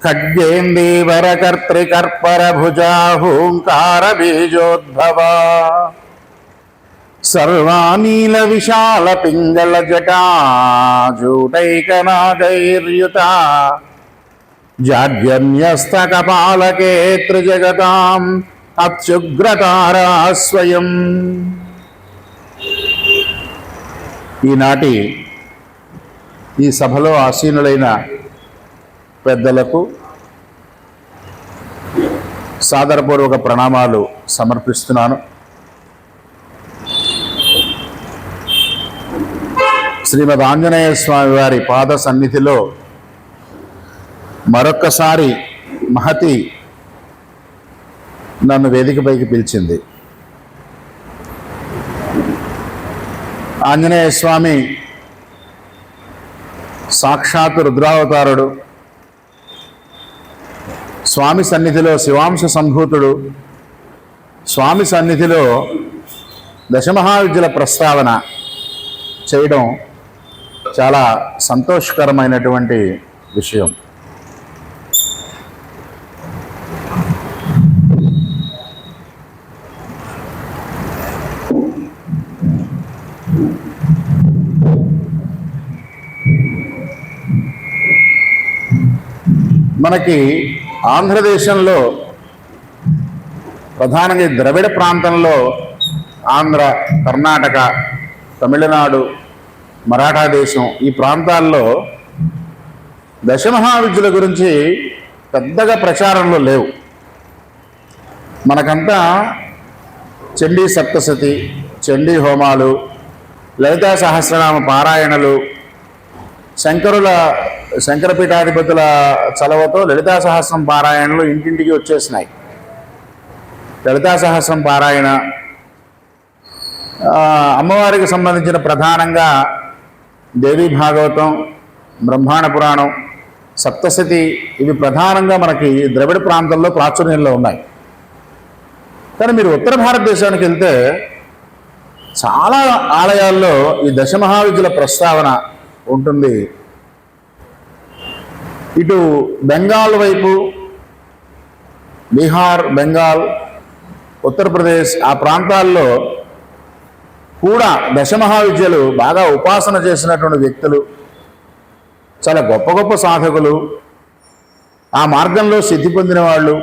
खड्गेन्दीवरकर्तृकर्परभुजा हूङ्कारबीजोद्भवा सर्वानीलविशालपिङ्गलजटा जूटैकनागैर्युता जाड्यन्यस्तकपालके त्रिजगताम् अत्युग्रतारा स्वयं। ఈనాటి ఈ సభలో ఆసీనులైన పెద్దలకు సాదరపూర్వక ప్రణామాలు సమర్పిస్తున్నాను. శ్రీమద్ ఆంజనేయ స్వామి వారి పాద సన్నిధిలో మరొక్కసారి మహతి నన్ను వేదికపైకి పిలిచింది. ఆంజనేయ స్వామి సాక్షాత్ రుద్రావతారుడు, స్వామి సన్నిధిలో శివాంశ సంభూతుడు, స్వామి సన్నిధిలో దశమహావిద్యల ప్రస్తావన చేయడం చాలా సంతోషకరమైనటువంటి విషయం. మనకి ఆంధ్రదేశంలో ప్రధానంగా ద్రవిడ ప్రాంతంలో ఆంధ్ర, కర్ణాటక, తమిళనాడు, మరాఠా దేశం ఈ ప్రాంతాల్లో దశమహావిద్యల గురించి పెద్దగా ప్రచారంలో లేవు. మనకంతా చండీ సప్తశతి, చండీ హోమాలు, లలితా సహస్రనామ పారాయణలు, శంకరపీఠాధిపతుల చలవతో లలితా సహస్రం పారాయణలు ఇంటింటికి వచ్చేసినాయి. లలితా సహస్రం పారాయణ, అమ్మవారికి సంబంధించిన ప్రధానంగా దేవీ భాగవతం, బ్రహ్మాండ పురాణం, సప్తశతి ఇవి ప్రధానంగా మనకి ద్రవిడ ప్రాంతంలో ప్రాచుర్యంలో ఉన్నాయి. కానీ మీరు ఉత్తర భారతదేశానికి వెళ్తే చాలా ఆలయాల్లో ఈ దశమహావిద్యల ప్రస్తావన ఉంటుంది. ఇటు బెంగాల్ వైపు, బీహార్, బెంగాల్, ఉత్తరప్రదేశ్ ఆ ప్రాంతాల్లో కూడా దశమహావిద్యలు బాగా ఉపాసన చేసినటువంటి వ్యక్తులు, చాలా గొప్ప గొప్ప సాధకులు, ఆ మార్గంలో సిద్ధి పొందిన వాళ్ళు,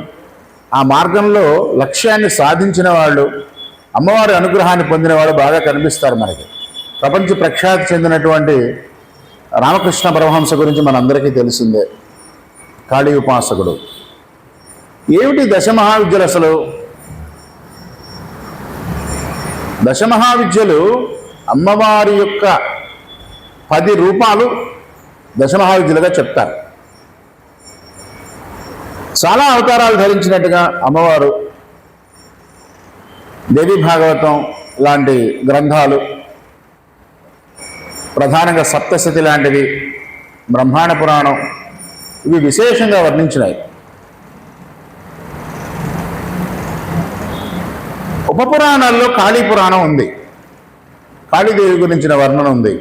ఆ మార్గంలో లక్ష్యాన్ని సాధించిన వాళ్ళు, అమ్మవారి అనుగ్రహాన్ని పొందిన వాళ్ళు బాగా కనిపిస్తారు మనకి. ప్రపంచ ప్రఖ్యాతి చెందినటువంటి రామకృష్ణ పరమహంస గురించి మనందరికీ తెలిసిందే. కాళీ ఉపాసకుడు. ఏమిటి దశమహావిద్యలు? అసలు దశమహావిద్యలు అమ్మవారి యొక్క 10 రూపాలు దశమహావిద్యలుగా చెప్తారు. చాలా అవతారాలు ధరించినట్టుగా అమ్మవారు దేవీ భాగవతం లాంటి గ్రంథాలు, ప్రధానంగా సప్తశతి లాంటివి, బ్రహ్మాండ పురాణం ఇవి విశేషంగా వర్ణించినాయి. ఉపపురాణాల్లో కాళీ పురాణం ఉంది, కాళీదేవి గురించిన వర్ణన ఉంది.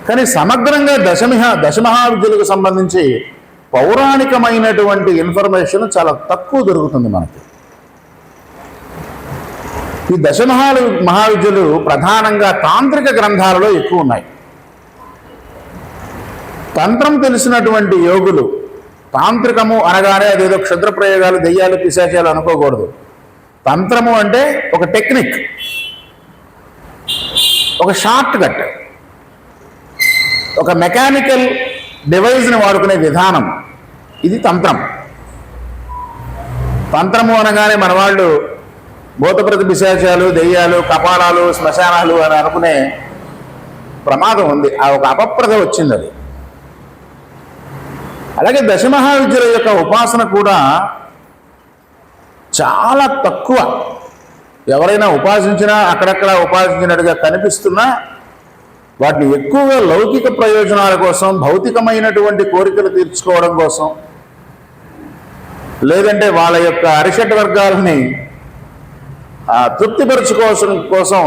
కానీ సమగ్రంగా దశమహావిద్యలకు సంబంధించి పౌరాణికమైనటువంటి ఇన్ఫర్మేషన్ చాలా తక్కువ దొరుకుతుంది మనకి. ఈ మహావిద్యలు ప్రధానంగా తాంత్రిక గ్రంథాలలో ఎక్కువ ఉన్నాయి. తంత్రం తెలిసినటువంటి యోగులు, తాంత్రికము అనగానే అదేదో క్షుద్ర ప్రయోగాలు, దెయ్యాలు, పిశాచాలు అనుకోకూడదు. తంత్రము అంటే ఒక టెక్నిక్, ఒక షార్ట్ కట్, ఒక మెకానికల్ డివైజ్ని వాడుకునే విధానం, ఇది తంత్రం. తంత్రము అనగానే మన వాళ్ళు భూతప్రతి పిశాచాలు, దెయ్యాలు, కపాలాలు, శ్మశానాలు అని అనుకునే ప్రమాదం ఉంది. ఆ ఒక అపప్రద వచ్చింది అది. అలాగే దశమహావిద్యల యొక్క ఉపాసన కూడా చాలా తక్కువ. ఎవరైనా ఉపాసించినా అక్కడక్కడ ఉపాసించినట్టుగా కనిపిస్తున్నా వాటిని ఎక్కువగా లౌకిక ప్రయోజనాల కోసం, భౌతికమైనటువంటి కోరికలు తీర్చుకోవడం కోసం, లేదంటే వాళ్ళ యొక్క అరిషడ్ వర్గాలని తృప్తిపరచుకోవడం కోసం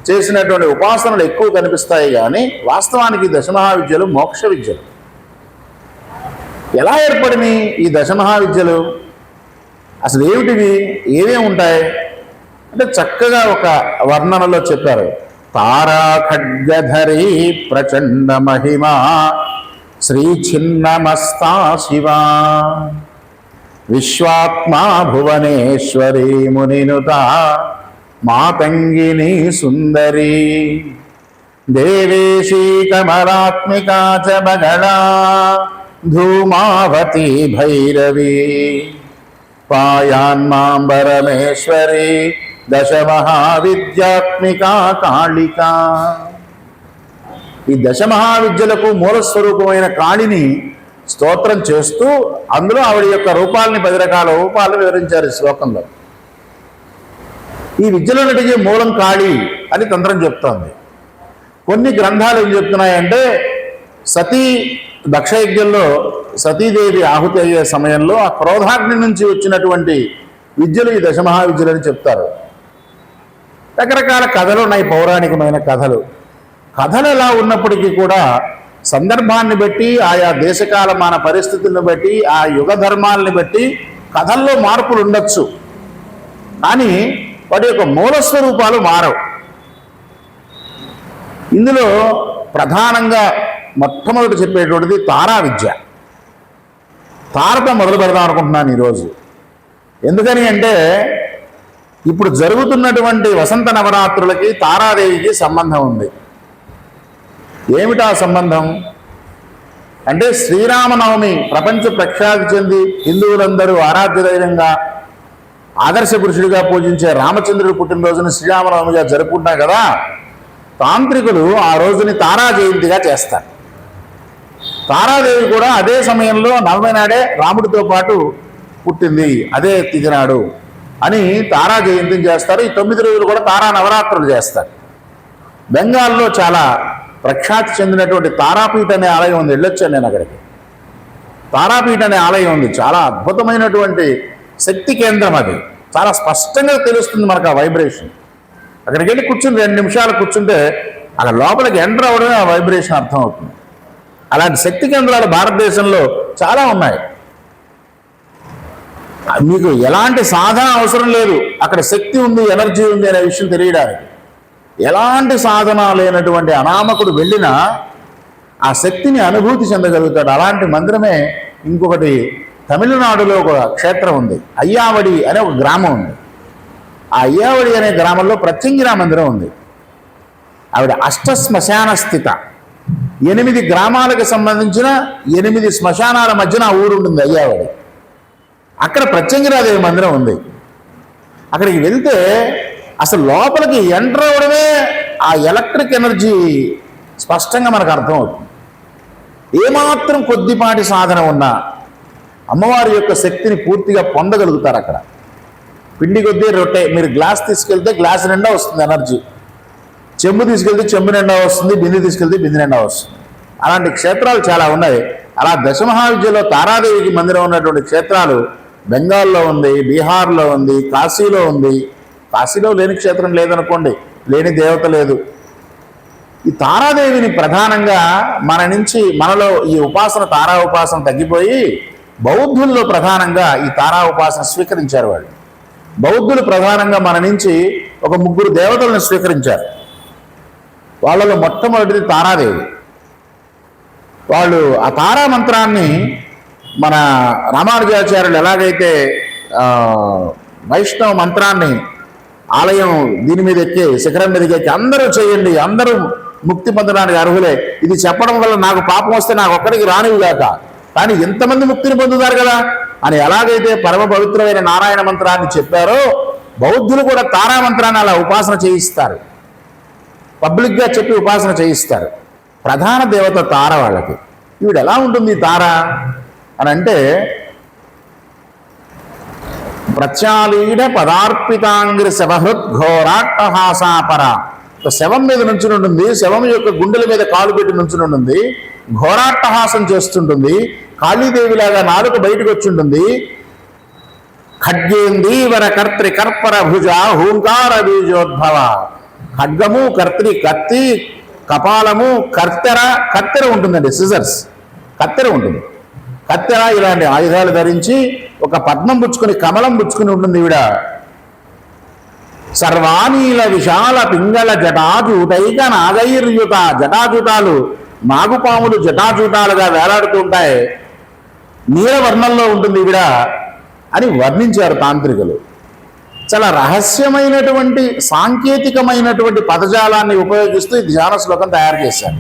చేసినటువంటి ఉపాసనలు ఎక్కువ కనిపిస్తాయి. కానీ వాస్తవానికి దశమహావిద్యలు మోక్ష విద్యలు. ఎలా ఏర్పడినాయి ఈ దశమహావిద్యలు? అసలు ఏమిటివి, ఏమేమి ఉంటాయి అంటే చక్కగా ఒక వర్ణనలో చెప్పారు. తారా ఖడ్గధరీ ప్రచండ మహిమా శ్రీ చిన్నమస్తా శివా విశ్వాత్మా భువనేశ్వరీ మునినుత మాతంగిని సుందరీ దేవేశీ కమలాత్మికా చ బగళా ధూమావతి భైరవీ పాయాన్మాంబరమేశ్వరీ దశమహావిద్యాత్మికా కాళికా. ఈ దశమహావిద్యలకు మూలస్వరూపమైన కాళిని స్తోత్రం చేస్తూ అందులో ఆవిడ యొక్క రూపాలని 10 రకాల రూపాలను వివరించారు ఈ శ్లోకంలో. ఈ విద్యలన్నిటికీ మూలం కాళి అని తంత్రం చెప్తోంది. కొన్ని గ్రంథాలు ఏం చెప్తున్నాయంటే సతీ దక్షయజ్ఞంలో సతీదేవి ఆహుతి అయ్యే సమయంలో ఆ క్రోధాగ్ని నుంచి వచ్చినటువంటి విద్యలు ఈ దశమహావిద్యలని చెప్తారు. రకరకాల కథలు ఉన్నాయి, పౌరాణికమైన కథలు. కథలు ఎలా ఉన్నప్పటికీ కూడా సందర్భాన్ని బట్టి, ఆయా దేశకాలమాన పరిస్థితులను బట్టి, ఆ యుగ ధర్మాలని బట్టి కథల్లో మార్పులు ఉండొచ్చు, కానీ వాటి యొక్క మూలస్వరూపాలు మారవు. ఇందులో ప్రధానంగా మొట్టమొదటి చెప్పేటువంటిది తారా విద్య. తారతో మొదలు పెడదాం అనుకుంటున్నాను ఈరోజు. ఎందుకని అంటే ఇప్పుడు జరుగుతున్నటువంటి వసంత నవరాత్రులకి తారాదేవికి సంబంధం ఉంది. ఏమిటా సంబంధం అంటే శ్రీరామనవమి ప్రపంచ ప్రఖ్యాతి చెంది హిందువులందరూ ఆరాధ్య దైవంగా ఆదర్శ పురుషుడిగా పూజించే రామచంద్రుడి పుట్టినరోజుని శ్రీరామనవమిగా జరుపుకుంటాం కదా. తాంత్రికులు ఆ రోజుని తారా జయంతిగా చేస్తారు. తారాదేవి కూడా అదే సమయంలో నవమి నాడే రాముడితో పాటు పుట్టింది, అదే తిథి నాడు అని తారా జయంతిని చేస్తారు. ఈ 9 రోజులు కూడా తారా నవరాత్రులు చేస్తారు. బెంగాల్లో చాలా ప్రఖ్యాతి చెందినటువంటి తారాపీఠ అనే ఆలయం ఉంది, వెళ్ళొచ్చాను నేను అక్కడికి. తారాపీఠ అనే ఆలయం ఉంది, చాలా అద్భుతమైనటువంటి శక్తి కేంద్రం. అది చాలా స్పష్టంగా తెలుస్తుంది మనకు ఆ వైబ్రేషన్. అక్కడికి వెళ్ళి కూర్చుని 2 నిమిషాలు కూర్చుంటే అక్కడ లోపలికి ఎంటర్ అవ్వడమే ఆ వైబ్రేషన్ అర్థం అవుతుంది. అలాంటి శక్తి కేంద్రాలు భారతదేశంలో చాలా ఉన్నాయి. మీకు ఎలాంటి సాధన అవసరం లేదు, అక్కడ శక్తి ఉంది, ఎనర్జీ ఉంది అనే విషయం తెలియడానికి. ఎలాంటి సాధన లేనటువంటి అనామకుడు వెళ్ళినా ఆ శక్తిని అనుభూతి చెందగలుగుతాడు. అలాంటి మందిరమే ఇంకొకటి తమిళనాడులో ఒక క్షేత్రం ఉంది, అయ్యావడి అనే ఒక గ్రామం ఉంది. ఆ అయ్యావడి అనే గ్రామంలో ప్రత్యంగిరా మందిరం ఉంది. ఆవిడ అష్ట శ్మశాన స్థిత. 8 గ్రామాలకు సంబంధించిన 8 శ్మశానాల మధ్యన ఆ ఊరు ఉంటుంది అయ్యావడి. అక్కడ ప్రత్యంగిరాదేవి మందిరం ఉంది. అక్కడికి వెళ్తే అసలు లోపలికి ఎంటర్ అవ్వడమే ఆ ఎలక్ట్రిక్ ఎనర్జీ స్పష్టంగా మనకు అర్థమవుతుంది. ఏమాత్రం కొద్దిపాటి సాధన ఉన్నా అమ్మవారి యొక్క శక్తిని పూర్తిగా పొందగలుగుతారు. అక్కడ పిండి కొద్దీ రొట్టె. మీరు గ్లాస్ తీసుకెళ్తే గ్లాస్ నిండా వస్తుంది ఎనర్జీ, చెంబు తీసుకెళ్తే చెంబు నిండా వస్తుంది, బిందె తీసుకెళ్తే బిందె నిండా వస్తుంది. అలాంటి క్షేత్రాలు చాలా ఉన్నాయి. అలా దశమహావిద్యలో తారాదేవికి మందిరం ఉన్నటువంటి క్షేత్రాలు బెంగాల్లో ఉంది, బీహార్లో ఉంది, కాశీలో ఉంది. కాశీలో లేని క్షేత్రం లేదనుకోండి, లేని దేవత లేదు. ఈ తారాదేవిని ప్రధానంగా మనలో ఈ ఉపాసన, తారా ఉపాసన తగ్గిపోయి బౌద్ధుల్లో ప్రధానంగా ఈ తారా ఉపాసన స్వీకరించారు. వాళ్ళు బౌద్ధులు ప్రధానంగా మన నుంచి ఒక 3 దేవతలను స్వీకరించారు. వాళ్ళలో మొట్టమొదటిది తారాదేవి. వాళ్ళు ఆ తారా మంత్రాన్ని మన రామానుజాచార్యులు ఎలాగైతే వైష్ణవ మంత్రాన్ని ఆలయం దీని మీద ఎక్కి శిఖరం మీదకి ఎక్కి అందరూ చేయండి, అందరూ ముక్తి పొందడానికి అర్హులే, ఇది చెప్పడం వల్ల నాకు పాపం వస్తే నాకు ఒక్కడికి రానివిగాక, కానీ ఎంతమంది ముక్తిని పొందుతారు కదా అని ఎలాగైతే పరమ పవిత్రమైన నారాయణ మంత్రాన్ని చెప్పారో బౌద్ధులు కూడా తారా మంత్రాన్ని అలా ఉపాసన చేయిస్తారు. పబ్లిక్గా చెప్పి ఉపాసన చేయిస్తారు. ప్రధాన దేవత తార వాళ్ళకి. ఈవిడ ఎలా ఉంటుంది తార అని అంటే ప్రత్యాలీడ పదార్పితాంగ్రి శవహృత్ ఘోరాట్టహాసాపర. శవం మీద నుంచుని ఉంటుంది, శవం యొక్క గుండెల మీద కాలు పెట్టి నుంచుని ఉంటుంది, ఘోరాట్టహాసం చేస్తుంటుంది, కాళీదేవిలాగా నాలుక బయటకు వచ్చి ఉంటుంది. ఖడ్గేందీవర కర్త్రి కర్పర భుజ హూంకార బీజోద్భవ. ఖడ్గము, కర్త్రి కత్తి, కపాలము, కత్తెర ఉంటుందండి, సిజర్స్ కత్తెర ఉంటుంది. కత్తెర ఇలాంటి ఆయుధాలు ధరించి ఒక పద్మం పుచ్చుకొని కమలం పుచ్చుకుని ఉంటుంది ఈవిడ. సర్వానీల విశాల పింగళ జటాజూటైక నాగైర్యుత, జటాజూటాలు నాగుపాములు జటాజూటాలుగా వేలాడుతూ ఉంటాయి, నీలవర్ణంలో ఉంటుంది ఈవిడ అని వర్ణించారు తాంత్రికులు. చాలా రహస్యమైనటువంటి సాంకేతికమైనటువంటి పదజాలాన్ని ఉపయోగిస్తూ ఈ ధ్యాన శ్లోకం తయారు చేశారు.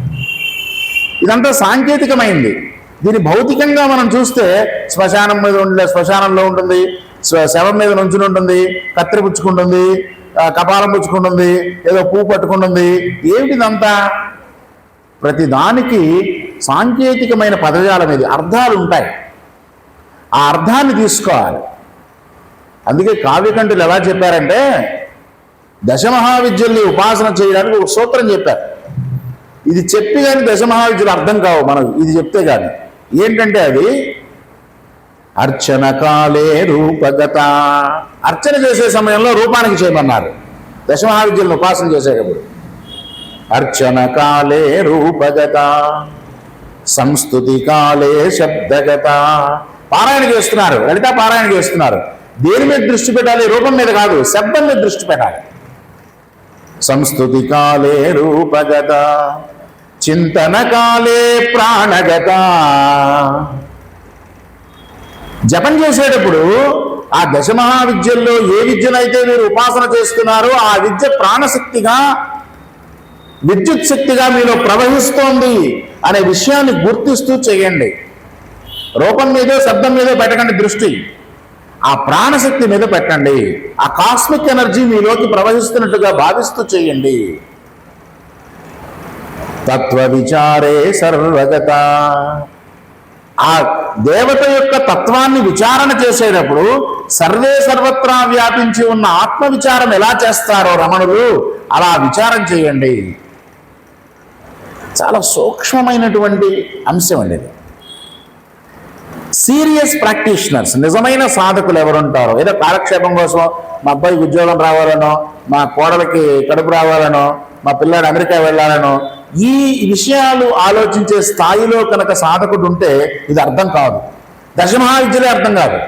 ఇదంతా సాంకేతికమైంది. దీని భౌతికంగా మనం చూస్తే శ్మశానం మీద శ్మశానంలో ఉంటుంది, శవం మీద నుంచుని ఉంటుంది, కత్తెర పుచ్చుకుంటుంది, కపాలం పుచ్చుకుంటుంది, ఏదో పువ్వు పట్టుకుంటుంది. ఏమిటిదంతా? ప్రతిదానికి సాంకేతికమైన పదజాలం ఇది, అర్థాలు ఉంటాయి. ఆ అర్థాన్ని తీసుకోవాలి. అందుకే కావ్యకంఠులు ఎలా చెప్పారంటే, దశమహావిద్యల్ని ఉపాసన చేయడానికి ఒక సూత్రం చెప్పారు. ఇది చెప్పి కానీ దశమహావిద్యలు అర్థం కావు మనం ఇది చెప్తే కానీ. ఏంటంటే అది అర్చన కాలే రూపగత. అర్చన చేసే సమయంలో రూపానికి చేయమన్నారు దశమహావిద్యలను ఉపాసన చేసేటప్పుడు. అర్చన కాలే రూపగత, సంస్తుతి కాలే శబ్దగత. పారాయణ చేస్తున్నారు, లలిత పారాయణ చేస్తున్నారు. దేని మీద దృష్టి పెట్టాలి? రూపం మీద కాదు, శబ్దం మీద దృష్టి పెట్టాలి. సంస్తుతి కాలే రూపగత, చింతన కాలే ప్రాణగత. జపం చేసేటప్పుడు ఆ దశమహావిద్యల్లో ఏ విద్యనైతే మీరు ఉపాసన చేస్తున్నారో ఆ విద్య ప్రాణశక్తిగా, విద్యుత్ శక్తిగా మీలో ప్రవహిస్తోంది అనే విషయాన్ని గుర్తిస్తూ చేయండి. రూపం మీదో శబ్దం మీదో పెట్టకండి దృష్టి, ఆ ప్రాణశక్తి మీద పెట్టండి. ఆ కాస్మిక్ ఎనర్జీ మీలోకి ప్రవహిస్తున్నట్టుగా భావిస్తూ చేయండి. తత్వ విచారే సర్వగత. ఆ దేవత యొక్క తత్వాన్ని విచారణ చేసేటప్పుడు సర్వే సర్వత్రా వ్యాపించి ఉన్న ఆత్మ విచారం ఎలా చేస్తారో రమణులు అలా విచారం చేయండి. చాలా సూక్ష్మమైనటువంటి అంశం అండి ఇది. సీరియస్ ప్రాక్టీషనర్స్, నిజమైన సాధకులు ఎవరుంటారో, ఏదో కాలక్షేపం కోసం మా అబ్బాయికి ఉద్యోగం రావాలనో, మా కోడలికి కడుపు రావాలనో, మా పిల్లాడు అమెరికా వెళ్ళాలనో, ఈ విషయాలు ఆలోచించే స్థాయిలో కనుక సాధకుడు ఉంటే ఇది అర్థం కాదు, దశమహావిద్యలే అర్థం కాదు.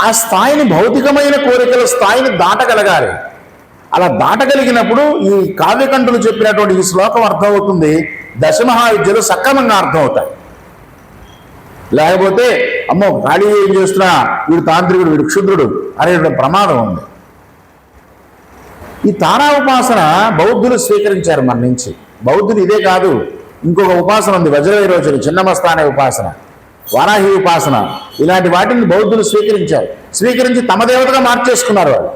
ఆ స్థాయిని, భౌతికమైన కోరికల స్థాయిని దాటగలగాలి. అలా దాటగలిగినప్పుడు ఈ కావ్యకంఠులు చెప్పినటువంటి ఈ శ్లోకం అర్థమవుతుంది, దశమహావిద్యలు సక్రమంగా అర్థమవుతాయి. లేకపోతే అమ్మో ఖాళీ ఏం చేస్తున్నా, వీడు తాంత్రికుడు, వీడు క్షుద్రుడు అనేటువంటి ప్రమాదం ఉంది. ఈ తారా ఉపాసన బౌద్ధులు స్వీకరించారు మన నుంచి. బౌద్ధులు ఇదే కాదు, ఇంకొక ఉపాసన ఉంది, వజ్రవైరోచన, చిన్నమస్తానే ఉపాసన, వారాహి ఉపాసన, ఇలాంటి వాటిని బౌద్ధులు స్వీకరించారు. స్వీకరించి తమ దేవతగా మార్చేసుకున్నారు. వాళ్ళు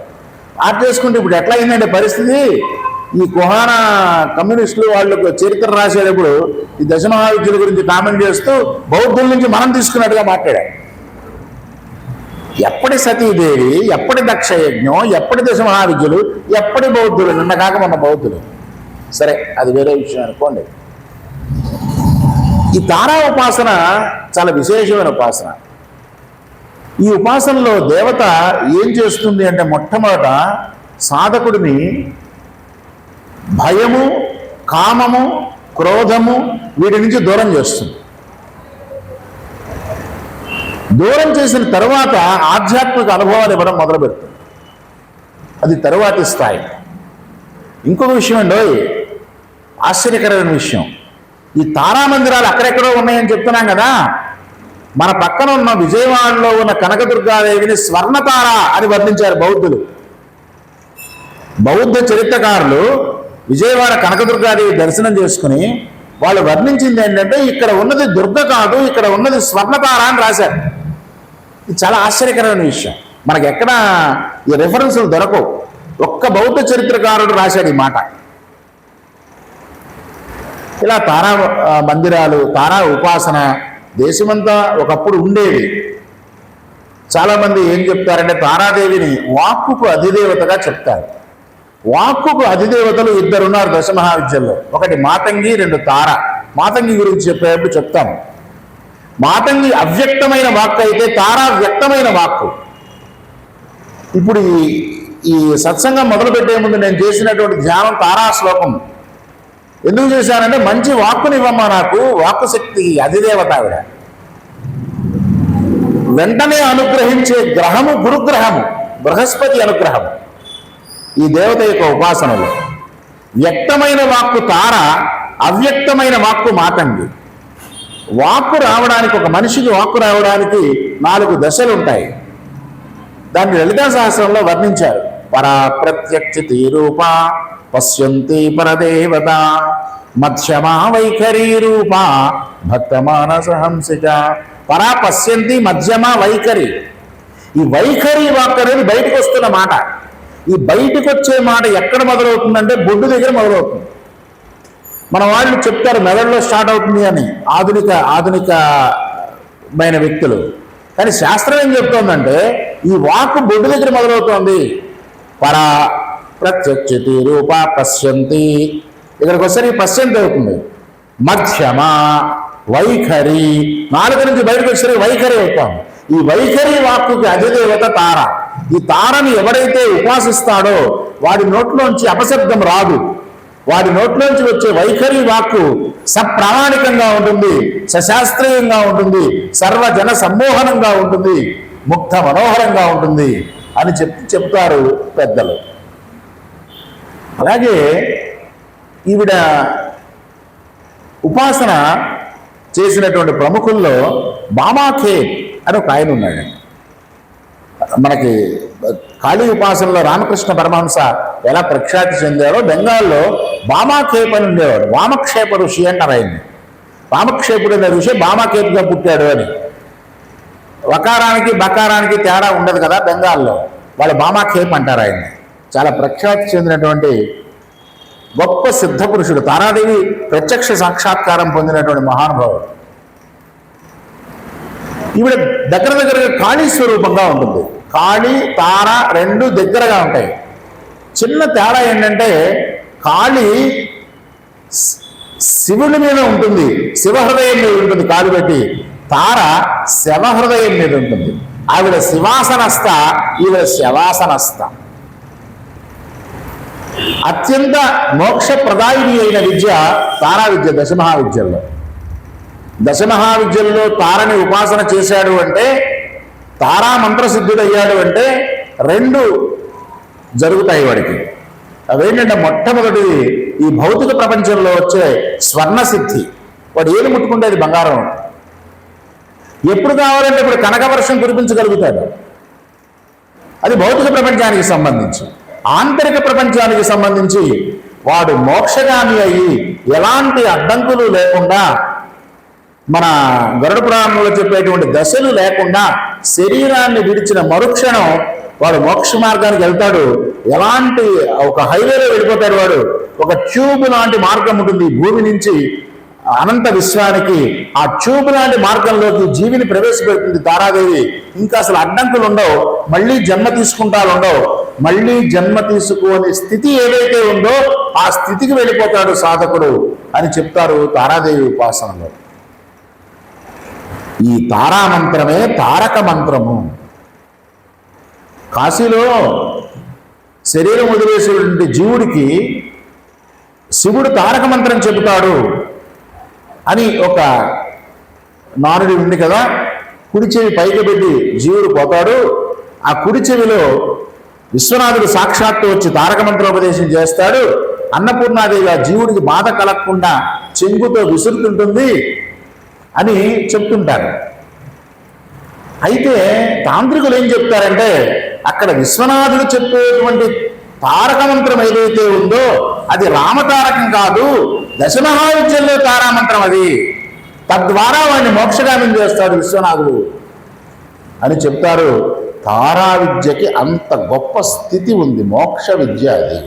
మార్చేసుకుంటే ఇప్పుడు ఎట్లా అయిందంటే పరిస్థితి, ఈ కుహాన కమ్యూనిస్టులు వాళ్ళకు చరిత్ర రాసేటప్పుడు ఈ దశమహావిద్యల గురించి కామెంట్ చేస్తూ బౌద్ధుల నుంచి మనం తీసుకున్నట్టుగా మాట్లాడారు. ఎప్పటి సతీదేవి, ఎప్పటి దక్షయజ్ఞం, ఎప్పటి దశమహావిద్యలు, ఎప్పటి బౌద్ధులు, నిన్న కాక మన బౌద్ధులు. సరే, అది వేరే విషయం అనుకోండి. ఈ తారా ఉపాసన చాలా విశేషమైన ఉపాసన. ఈ ఉపాసనలో దేవత ఏం చేస్తుంది అంటే, మొట్టమొదట సాధకుడిని భయము, కామము, క్రోధము వీటి నుంచి దూరం చేస్తుంది. దూరం చేసిన తరువాత ఆధ్యాత్మిక అనుభవాలు ఇవ్వడం మొదలు పెడుతుంది. అది తరువాతి స్థాయి. ఇంకొక విషయం అండి, ఆశ్చర్యకరమైన విషయం, ఈ తారామందిరాలు అక్కడెక్కడో ఉన్నాయని చెప్తున్నాం కదా, మన పక్కన ఉన్న విజయవాడలో ఉన్న కనకదుర్గాదేవిని స్వర్ణతార అని వర్ణించారు బౌద్ధులు. బౌద్ధ చరిత్రకారులు విజయవాడ కనకదుర్గాదేవి దర్శనం చేసుకుని వాళ్ళు వర్ణించింది ఏంటంటే, ఇక్కడ ఉన్నది దుర్గ కాదు, ఇక్కడ ఉన్నది స్వర్ణతార అని రాశారు. ఇది చాలా ఆశ్చర్యకరమైన విషయం. మనకి ఎక్కడ ఈ రెఫరెన్సులు దొరకవు. ఒక్క బౌద్ధ చరిత్రకారుడు రాశాడు ఈ మాట. ఇలా తారా మందిరాలు, తారా ఉపాసన దేశమంతా ఒకప్పుడు ఉండేవి. చాలామంది ఏం చెప్తారంటే, తారాదేవిని వాక్కుకు అధిదేవతగా చెప్తారు. వాక్కుకు అధిదేవతలు ఇద్దరున్నారు దశమహావిద్యల్లో. ఒకటి మాతంగి, రెండు తార. మాతంగి గురించి చెప్పేటప్పుడు చెప్తాము. మాతంగి అవ్యక్తమైన వాక్కు అయితే తార వ్యక్తమైన వాక్కు. ఇప్పుడు ఈ సత్సంగం మొదలుపెట్టే ముందు నేను చేసినటువంటి ధ్యానం తారా శ్లోకం ఎందుకు చేశానంటే, మంచి వాక్కునివ్వమ్మా నాకు, వాక్కు శక్తి అధిదేవత ఆవిడ. వెంటనే అనుగ్రహించే గ్రహము గురుగ్రహము, బృహస్పతి అనుగ్రహము ఈ దేవత యొక్క ఉపాసనలో. వ్యక్తమైన వాక్కు తార, అవ్యక్తమైన వాక్కు మాతంగి. వాక్కు రావడానికి, ఒక మనిషికి వాక్కు రావడానికి 4 దశలు ఉంటాయి. దాన్ని లలితా సహస్రంలో వర్ణించారు. పరా ప్రత్యక్షితి రూప పశ్యంతి పరదేవత, మధ్యమా వైఖరీ రూప భక్తమానసహంసిక. పరా పశ్యంతి, మధ్యమా వైఖరి. ఈ వైఖరి వాక్ అనేది బయటకు వస్తున్న మాట. ఈ బయటకు వచ్చే మాట ఎక్కడ మొదలవుతుందంటే బొడ్డు దగ్గర మొదలవుతుంది. మన వాళ్ళు చెప్తారు మెదడులో స్టార్ట్ అవుతుంది అని, ఆధునికమైన వ్యక్తులు. కానీ శాస్త్రం ఏం చెప్తోందంటే ఈ వాక్కు బొడ్డు దగ్గర మొదలవుతోంది. పరా ప్రత్యక్షితి రూప పశ్యంతి, ఇక్కడికి ఒకసారి పశ్యంతి అవుతుంది. మధ్యమ వైఖరి, 4 నుంచి బయటకు వచ్చేసరికి వైఖరి అవుతాం. ఈ వైఖరి వాక్కుకి అధిదేవత తార. ఈ తారని ఎవరైతే ఉపాసిస్తాడో వాడి నోట్లోంచి అపశబ్దం రాదు. వాడి నోట్లోంచి వచ్చే వైఖరి వాక్కు సప్రామాణికంగా ఉంటుంది, సశాస్త్రీయంగా ఉంటుంది, సర్వజన సమ్మోహనంగా ఉంటుంది, ముక్త మనోహరంగా ఉంటుంది అని చెప్తారు పెద్దలు. అలాగే ఈవిడ ఉపాసన చేసినటువంటి ప్రముఖుల్లో బామాఖేప్ అని ఒక ఆయన ఉన్నాడు. మనకి కాళీ ఉపాసనలో రామకృష్ణ పరమహంస ఎలా ప్రఖ్యాతి చెందాడో బెంగాల్లో బామాఖేప్ అని ఉండేవాడు. వామక్షేప ఋషి అంటారు ఆయన్ని. వామక్షేపుడు అనే ఋషి బామాఖేప్గా పుట్టాడు అని. వకారానికి బకారానికి తేడా ఉండదు కదా బెంగాల్లో, వాళ్ళు బామాఖేప్ అంటారు ఆయన్ని. చాలా ప్రఖ్యాతి చెందినటువంటి గొప్ప సిద్ధ పురుషుడు, తారాదేవి ప్రత్యక్ష సాక్షాత్కారం పొందినటువంటి మహానుభావుడు. ఈవిడ దగ్గరగా కాళీ స్వరూపంగా ఉంటుంది. కాళీ తార 2 దగ్గరగా ఉంటాయి. చిన్న తేడా ఏంటంటే కాళీ శివుని మీద ఉంటుంది, శివహృదయం మీద ఉంటుంది కాలు పెట్టి. తార శవహృదయం మీద ఉంటుంది. ఆవిడ శివాసనస్థ, ఈవిడ శవాసనస్థ. అత్యంత మోక్షప్రదాయిని అయిన విద్య తారా విద్య. దశమహావిద్యల్లో తారని ఉపాసన చేశాడు అంటే, తారా మంత్రసిద్ధుడయ్యాడు అంటే 2 జరుగుతాయి వాడికి. అవేంటంటే మొట్టమొదటిది ఈ భౌతిక ప్రపంచంలో వచ్చే స్వర్ణసిద్ధి. వాడు ఏది ముట్టుకుంటే అది బంగారం. ఎప్పుడు కావాలంటే ఇప్పుడు కనకవర్షం కురిపించగలుగుతాడు. అది భౌతిక ప్రపంచానికి సంబంధించి. ఆంతరిక ప్రపంచానికి సంబంధించి వాడు మోక్షగామి అయ్యి ఎలాంటి అడ్డంకులు లేకుండా, మన గరుడ పురాణంలో చెప్పేటువంటి దశలు లేకుండా శరీరాన్ని విడిచిన మరుక్షణం వాడు మోక్ష మార్గానికి వెళ్తాడు. ఎలాంటి ఒక హైవేలో వెళ్ళిపోతాడు వాడు. ఒక ట్యూబ్ లాంటి మార్గం ఉంటుంది భూమి నుంచి అనంత విశ్వానికి. ఆ ట్యూబ్ లాంటి మార్గంలోకి జీవిని ప్రవేశపెడుతుంది తారాదేవి. ఇంకా అసలు అడ్డంకులు ఉండవు. మళ్ళీ జన్మ తీసుకుంటారుండవు. మళ్ళీ జన్మ తీసుకోని స్థితి ఏదైతే ఉందో ఆ స్థితికి వెళ్ళిపోతాడు సాధకుడు అని చెప్తారు తారాదేవి ఉపాసనలో. ఈ తారామంత్రమే తారక మంత్రము. కాశీలో శరీరం వదిలేసేటువంటి జీవుడికి శివుడు తారక మంత్రం చెబుతాడు అని ఒక నానుడి ఉంది కదా. కుడి చెవి పైకి పెట్టి జీవుడు పోతాడు. ఆ కుడి చెవిలో విశ్వనాథుడు సాక్షాత్తు వచ్చి తారక మంత్రోపదేశం చేస్తాడు. అన్నపూర్ణాదేవి ఆ జీవుడికి బాధ కలగకుండా చెంగుతో విసురుతుంటుంది అని చెప్తుంటారు. అయితే తాంత్రికులు ఏం చెప్తారంటే, అక్కడ విశ్వనాథుడు చెప్పేటువంటి తారక మంత్రం ఏదైతే ఉందో అది రామతారకం కాదు, దశమహావిద్యల్లో తారామంత్రం అది. తద్వారా వాడిని మోక్షగామం చేస్తాడు విశ్వనాథుడు అని చెప్తారు. తారా విద్యకి అంత గొప్ప స్థితి ఉంది. మోక్ష విద్య అది.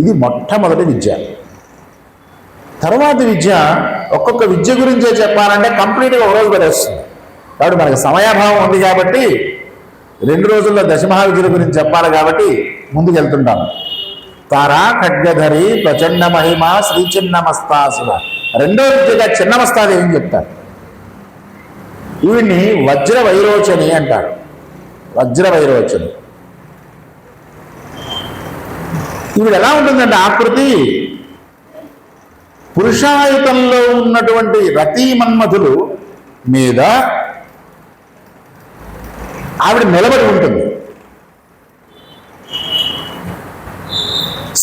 ఇది మొట్టమొదటి విద్య. తర్వాత విద్య, ఒక్కొక్క విద్య గురించే చెప్పాలంటే కంప్లీట్గా ఒక రోజు పడేస్తుంది. కాబట్టి మనకు సమయాభావం ఉంది కాబట్టి 2 రోజుల్లో దశమహావిద్యుల గురించి చెప్పాలి కాబట్టి ముందుకు వెళ్తుంటాము. తారా ఖడ్గధరి ప్రచండ మహిమ శ్రీ చిన్నమస్తా శివ. 2వ విద్యగా చిన్నమస్తాదేవి అని చెప్తారు. ఈవిడ్ని వజ్ర వైరోచని అంటారు. వజ్ర వైరోచని. ఈవిడ ఎలా ఉంటుందంటే ఆకృతి పురుషాయుతంలో ఉన్నటువంటి రతీ మన్మధులు మీద ఆవిడ నిలబడి ఉంటుంది.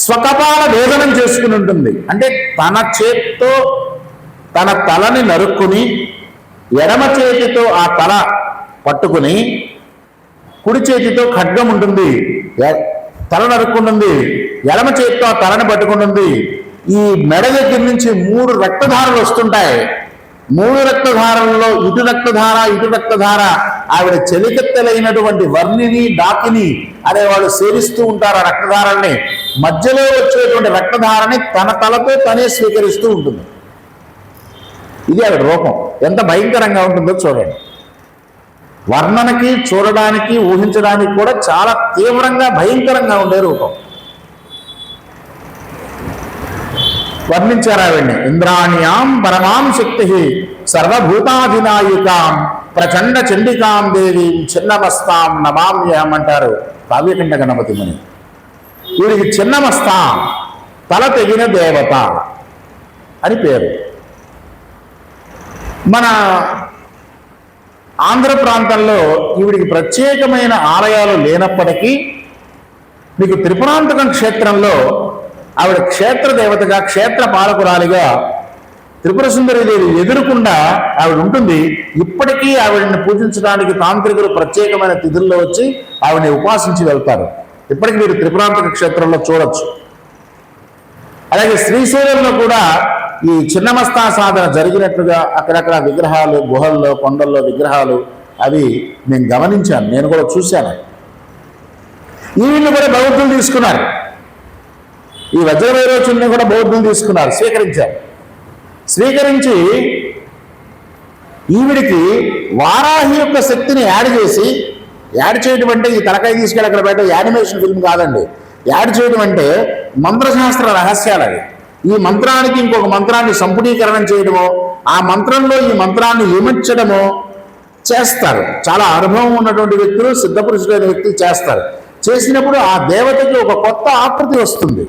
స్వకపాల వేదనం చేసుకుని ఉంటుంది. అంటే తన చేత్తో తన తలని నరుక్కుని ఎడమ చేతితో ఆ తల పట్టుకుని కుడి చేతితో ఖడ్గం ఉంటుంది, తల నరుక్కుంటుంది, ఎడమ చేతితో ఆ తలని పట్టుకుంటుంది. ఈ మెడ దగ్గర నుంచి 3 రక్తధారలు వస్తుంటాయి. 3 రక్తధారల్లో ఇటు రక్తధార ఇటు రక్తధార ఆవిడ చెలికత్తెలైనటువంటి వర్ణిని డాకిని అనే వాళ్ళు సేవిస్తూ ఉంటారు. ఆ రక్తధారాన్ని మధ్యలో వచ్చేటువంటి రక్తధారని తన తలతో తనే స్వీకరిస్తూ ఉంటుంది. ఇది ఆవిడ రూపం. ఎంత భయంకరంగా ఉంటుందో చూడండి. వర్ణనకి, చూడడానికి, ఊహించడానికి కూడా చాలా తీవ్రంగా భయంకరంగా ఉండే రూపం. వర్ణించారు ఆవిడ్ని. ఇంద్రాణ్యాం పరమాం శక్తి సర్వభూతాధినాయికాం ప్రచండ చండికాం దేవి చిన్నమస్తాం నమామ్యం అంటారు కావ్యకంఠ గణపతి ముని. వీడికి చిన్నమస్తాం, తల తెగిన దేవత అని పేరు. మన ఆంధ్ర ప్రాంతంలో ఈవిడికి ప్రత్యేకమైన ఆలయాలు లేనప్పటికీ మీకు త్రిపురాంతకం క్షేత్రంలో ఆవిడ క్షేత్ర దేవతగా, క్షేత్ర పాలకురాలిగా త్రిపుర సుందరీదేవి ఎదురుకుండా ఆవిడ ఉంటుంది. ఇప్పటికీ ఆవిడని పూజించడానికి తాంత్రికులు ప్రత్యేకమైన తిథుల్లో వచ్చి ఆవిడని ఉపాసించి వెళ్తారు. ఇప్పటికీ మీరు త్రిపురాంతక క్షేత్రంలో చూడొచ్చు. అలాగే శ్రీశైలంలో కూడా ఈ చిన్నమస్తా సాధన జరిగినట్లుగా అక్కడక్కడ విగ్రహాలు, గుహల్లో, కొండల్లో విగ్రహాలు అవి నేను గమనించాను, నేను కూడా చూశాను. ఈవిని కూడా బౌద్ధులు తీసుకున్నారు. ఈ వజ్రవైరోచుల్ని కూడా బౌద్ధులు తీసుకున్నారు, స్వీకరించారు. స్వీకరించి ఈవిడికి వారాహి యొక్క శక్తిని యాడ్ చేసి, యాడ్ చేయడం అంటే ఈ తలకాయ తీసుకెళ్ళి అక్కడ పెట్టే యానిమేషన్ ఫిల్మ్ కాదండి. యాడ్ చేయడం అంటే మంత్రశాస్త్ర రహస్యాలు అవి. ఈ మంత్రానికి ఇంకొక మంత్రాన్ని సంపుటీకరణం చేయడమో, ఆ మంత్రంలో ఈ మంత్రాన్ని విమర్చడమో చేస్తారు. చాలా అనుభవం ఉన్నటువంటి వ్యక్తులు, సిద్ధపురుషులైన వ్యక్తులు చేస్తారు. చేసినప్పుడు ఆ దేవతకి ఒక కొత్త ఆకృతి వస్తుంది.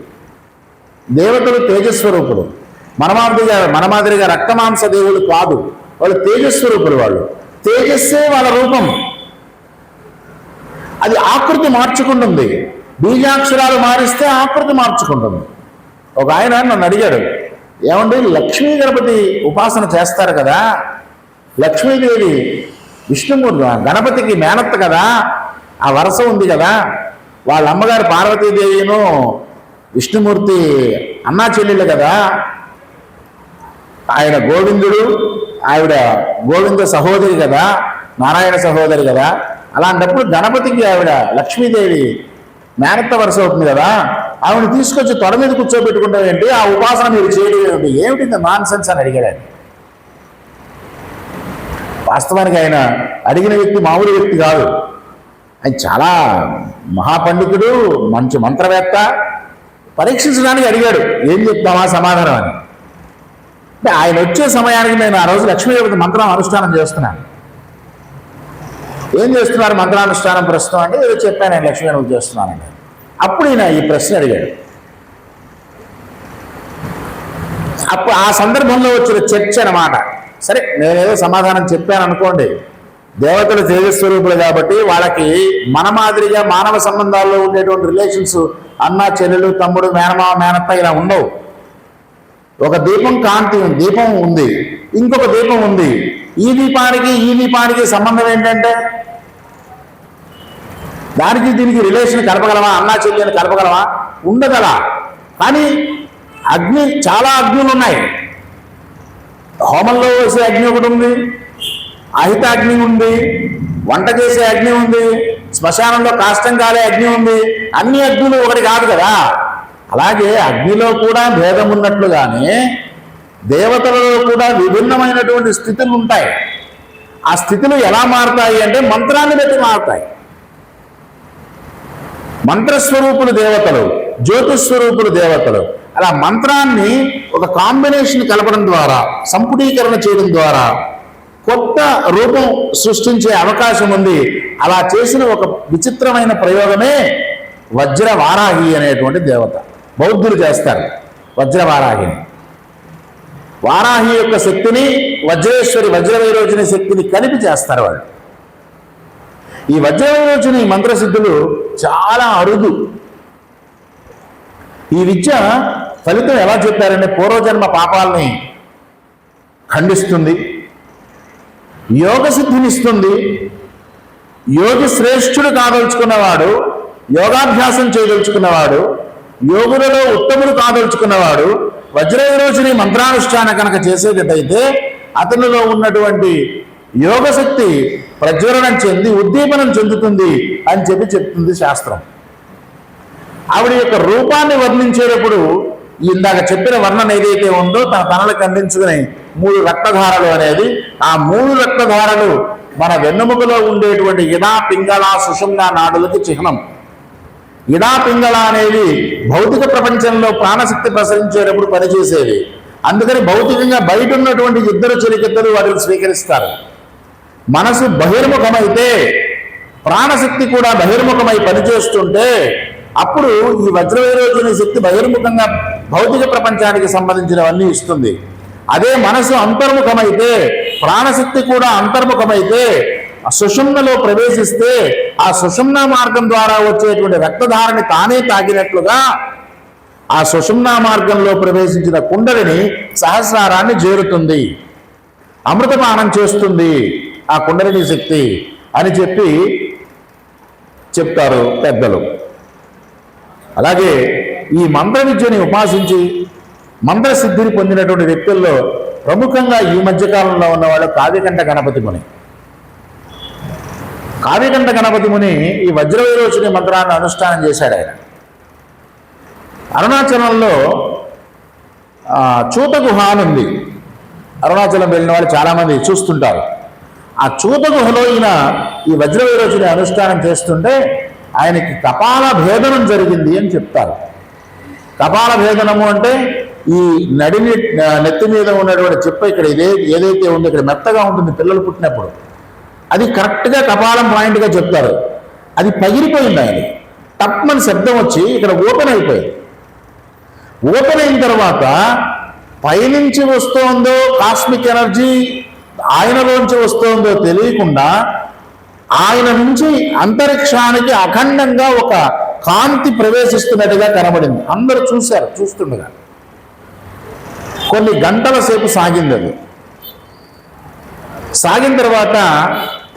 దేవతలు తేజస్వరూపులు. మన మాదిరిగా రక్తమాంస దేవులు కాదు, వాళ్ళు తేజస్వరూపులు. వాళ్ళు తేజస్సే వాళ్ళ రూపం. అది ఆకృతి మార్చుకుంటుంది. బీజాక్షరాలు మారిస్తే ఆకృతి మార్చుకుంటుంది. ఒక ఆయన నన్ను అడిగాడు, ఏమండి లక్ష్మీ గణపతి ఉపాసన చేస్తారు కదా, లక్ష్మీదేవి విష్ణుమూర్తి గణపతికి మేనత్త కదా, ఆ వరస ఉంది కదా, వాళ్ళ అమ్మగారు పార్వతీదేవిను విష్ణుమూర్తి అన్నా చెల్లెలు కదా, ఆయన గోవిందుడు, ఆవిడ గోవింద సహోదరి కదా, నారాయణ సహోదరి కదా, అలాంటప్పుడు గణపతికి ఆవిడ లక్ష్మీదేవి మేనత్త వరుస అవుతుంది కదా, ఆవిడ తీసుకొచ్చి తొడ మీద కూర్చోబెట్టుకుంటాం ఏంటి, ఆ ఉపాసన మీరు చేయడం ఏమిటి, ఏమిటి నాన్ సెన్స్ అని అడిగాడు. వాస్తవానికి ఆయన అడిగిన వ్యక్తి మామూలు వ్యక్తి కాదు. ఆయన చాలా మహాపండితుడు, మంచి మంత్రవేత్త. పరీక్షించడానికి అడిగాడు, ఏం చెప్తామా సమాధానం అని. అంటే ఆయన వచ్చే సమయానికి నేను ఆ రోజు లక్ష్మీదేవత మంత్రం అనుష్ఠానం చేస్తున్నాను. ఏం చేస్తున్నారు మంత్రానుష్ఠానం ప్రస్తుతం అంటే ఏదో చెప్పాను, నేను లక్ష్మీదేవి చేస్తున్నానండి. అప్పుడు ఈయన ఈ ప్రశ్న అడిగాడు. అప్పుడు ఆ సందర్భంలో వచ్చిన చర్చ అన్నమాట. సరే నేనేదో సమాధానం చెప్పాను అనుకోండి. దేవతలు తేజస్వరూపులు కాబట్టి వాళ్ళకి మన మాదిరిగా మానవ సంబంధాల్లో ఉండేటువంటి రిలేషన్స్ అన్న చెల్లెలు, తమ్ముడు, మేనమామ, మేనత్త ఇలా ఉండవు. ఒక దీపం కాంతి దీపం ఉంది, ఇంకొక దీపం ఉంది. ఈ దీపానికి సంబంధం ఏంటంటే దానికి దీనికి రిలేషన్ కలపగలవా, అన్నా చెల్లెని కలపగలవా? ఉండగల. కానీ అగ్ని, చాలా అగ్నులు ఉన్నాయి. హోమంలో వేసే అగ్ని ఒకటి ఉంది, అహితాగ్ని ఉంది, వంట చేసే అగ్ని ఉంది, శ్మశానంలో కాష్టం కాలే అగ్ని ఉంది. అన్ని అగ్నులు ఒకటి కాదు కదా. అలాగే అగ్నిలో కూడా భేదం ఉన్నట్లుగానే దేవతలలో కూడా విభిన్నమైనటువంటి స్థితులు ఉంటాయి. ఆ స్థితులు ఎలా మారుతాయి అంటే మంత్రాన్ని బట్టి మారుతాయి. మంత్రస్వరూపులు దేవతలు, జ్యోతిస్వరూపులు దేవతలు. అలా మంత్రాన్ని ఒక కాంబినేషన్ కలపడం ద్వారా, సంపుటీకరణ చేయడం ద్వారా కొత్త రూపం సృష్టించే అవకాశం ఉంది. అలా చేసిన ఒక విచిత్రమైన ప్రయోగమే వజ్రవారాహి అనేటువంటి దేవత. బౌద్ధులు చేస్తారు వజ్రవారాహిని. వారాహి యొక్క శక్తిని, వజ్రేశ్వరి వజ్రవైరోచని శక్తిని కలిపి చేస్తారు వాళ్ళు. ఈ వజ్రవైరోచని మంత్రసిద్ధులు చాలా అరుదు. ఈ విద్య ఫలితం ఎలా చెప్పారంటే పూర్వజన్మ పాపాలని ఖండిస్తుంది, యోగ సిద్ధినిస్తుంది. యోగి శ్రేష్ఠుడు కాదలుచుకున్నవాడు, యోగాభ్యాసం చేయదలుచుకున్నవాడు, యోగులలో ఉత్తముడు కాదలుచుకున్నవాడు వజ్రవిరోచని మంత్రానుష్ఠాన కనుక చేసేటట్టయితే అతనిలో ఉన్నటువంటి యోగశక్తి ప్రజ్వలనం చెంది ఉద్దీపనం చెందుతుంది అని చెప్తుంది శాస్త్రం. ఆవిడ యొక్క రూపాన్ని వర్ణించేటప్పుడు ఇందాక చెప్పిన వర్ణన ఏదైతే ఉందో తన తనలకు అందించుకుని 3 రక్తధారలు అనేది, ఆ 3 రక్తధారలు మన వెన్నెముకలో ఉండేటువంటి ఇడా, పింగళ, సుషుమ్న నాడులకి చిహ్నం. ఇడా, పింగళ అనేవి భౌతిక ప్రపంచంలో ప్రాణశక్తి ప్రసరించేటప్పుడు పనిచేసేవి. అందుకని భౌతికంగా బయట ఉన్నటువంటి 2 చెలికెత్తలు వాటిని స్వీకరిస్తారు. మనసు బహిర్ముఖమైతే ప్రాణశక్తి కూడా బహిర్ముఖమై పనిచేస్తుంటే అప్పుడు ఈ వజ్రవైరోచని శక్తి బహిర్ముఖంగా భౌతిక ప్రపంచానికి సంబంధించినవన్నీ ఇస్తుంది. అదే మనసు అంతర్ముఖమైతే, ప్రాణశక్తి కూడా అంతర్ముఖమైతే, సుషుమ్నలో ప్రవేశిస్తే ఆ సుషుమ్న మార్గం ద్వారా వచ్చేటువంటి రక్తధారని తానే తాగినట్లుగా ఆ సుషుమ్న మార్గంలో ప్రవేశించిన కుండలిని సహస్రారాన్ని చేరుతుంది, అమృతపానం చేస్తుంది ఆ కుండలిని శక్తి అని చెప్తారు పెద్దలు. అలాగే ఈ మంత్ర విద్యని ఉపాసించి మంత్రసిద్ధిని పొందినటువంటి వ్యక్తుల్లో ప్రముఖంగా ఈ మధ్యకాలంలో ఉన్నవాడు కావ్యకంఠ గణపతి ముని. కావ్యకంఠ గణపతి ముని ఈ వజ్రవైరోచని మంత్రాన్ని అనుష్ఠానం చేశాడు. ఆయన అరుణాచలంలో చూత గుహ అని ఉంది. అరుణాచలం వెళ్ళిన వాళ్ళు చాలామంది చూస్తుంటారు. ఆ చూత గుహలో ఈయన ఈ వజ్రవైరోచని అనుష్ఠానం చేస్తుంటే ఆయనకి కపాల భేదనం జరిగింది అని చెప్తారు. కపాల భేదనము అంటే ఈ నెత్తి మీద ఉన్నటువంటి చిప్ప ఇక్కడ ఏదైతే ఉందో ఇక్కడ మెత్తగా ఉంటుంది పిల్లలు పుట్టినప్పుడు, అది కరెక్ట్గా కపాలం పాయింట్గా చెప్తారు. అది పగిలిపోయింది. ఆయన టప్మని శబ్దం వచ్చి ఇక్కడ ఓపెన్ అయిపోయింది. ఓపెన్ అయిన తర్వాత పైనుంచి వస్తోందో కాస్మిక్ ఎనర్జీ ఆయనలోంచి వస్తోందో తెలియకుండా ఆయన నుంచి అంతరిక్షానికి అఖండంగా ఒక కాంతి ప్రవేశిస్తున్నట్టుగా కనబడింది. అందరూ చూస్తుండగా కొన్ని గంటల సేపు సాగింది. అది సాగిన తర్వాత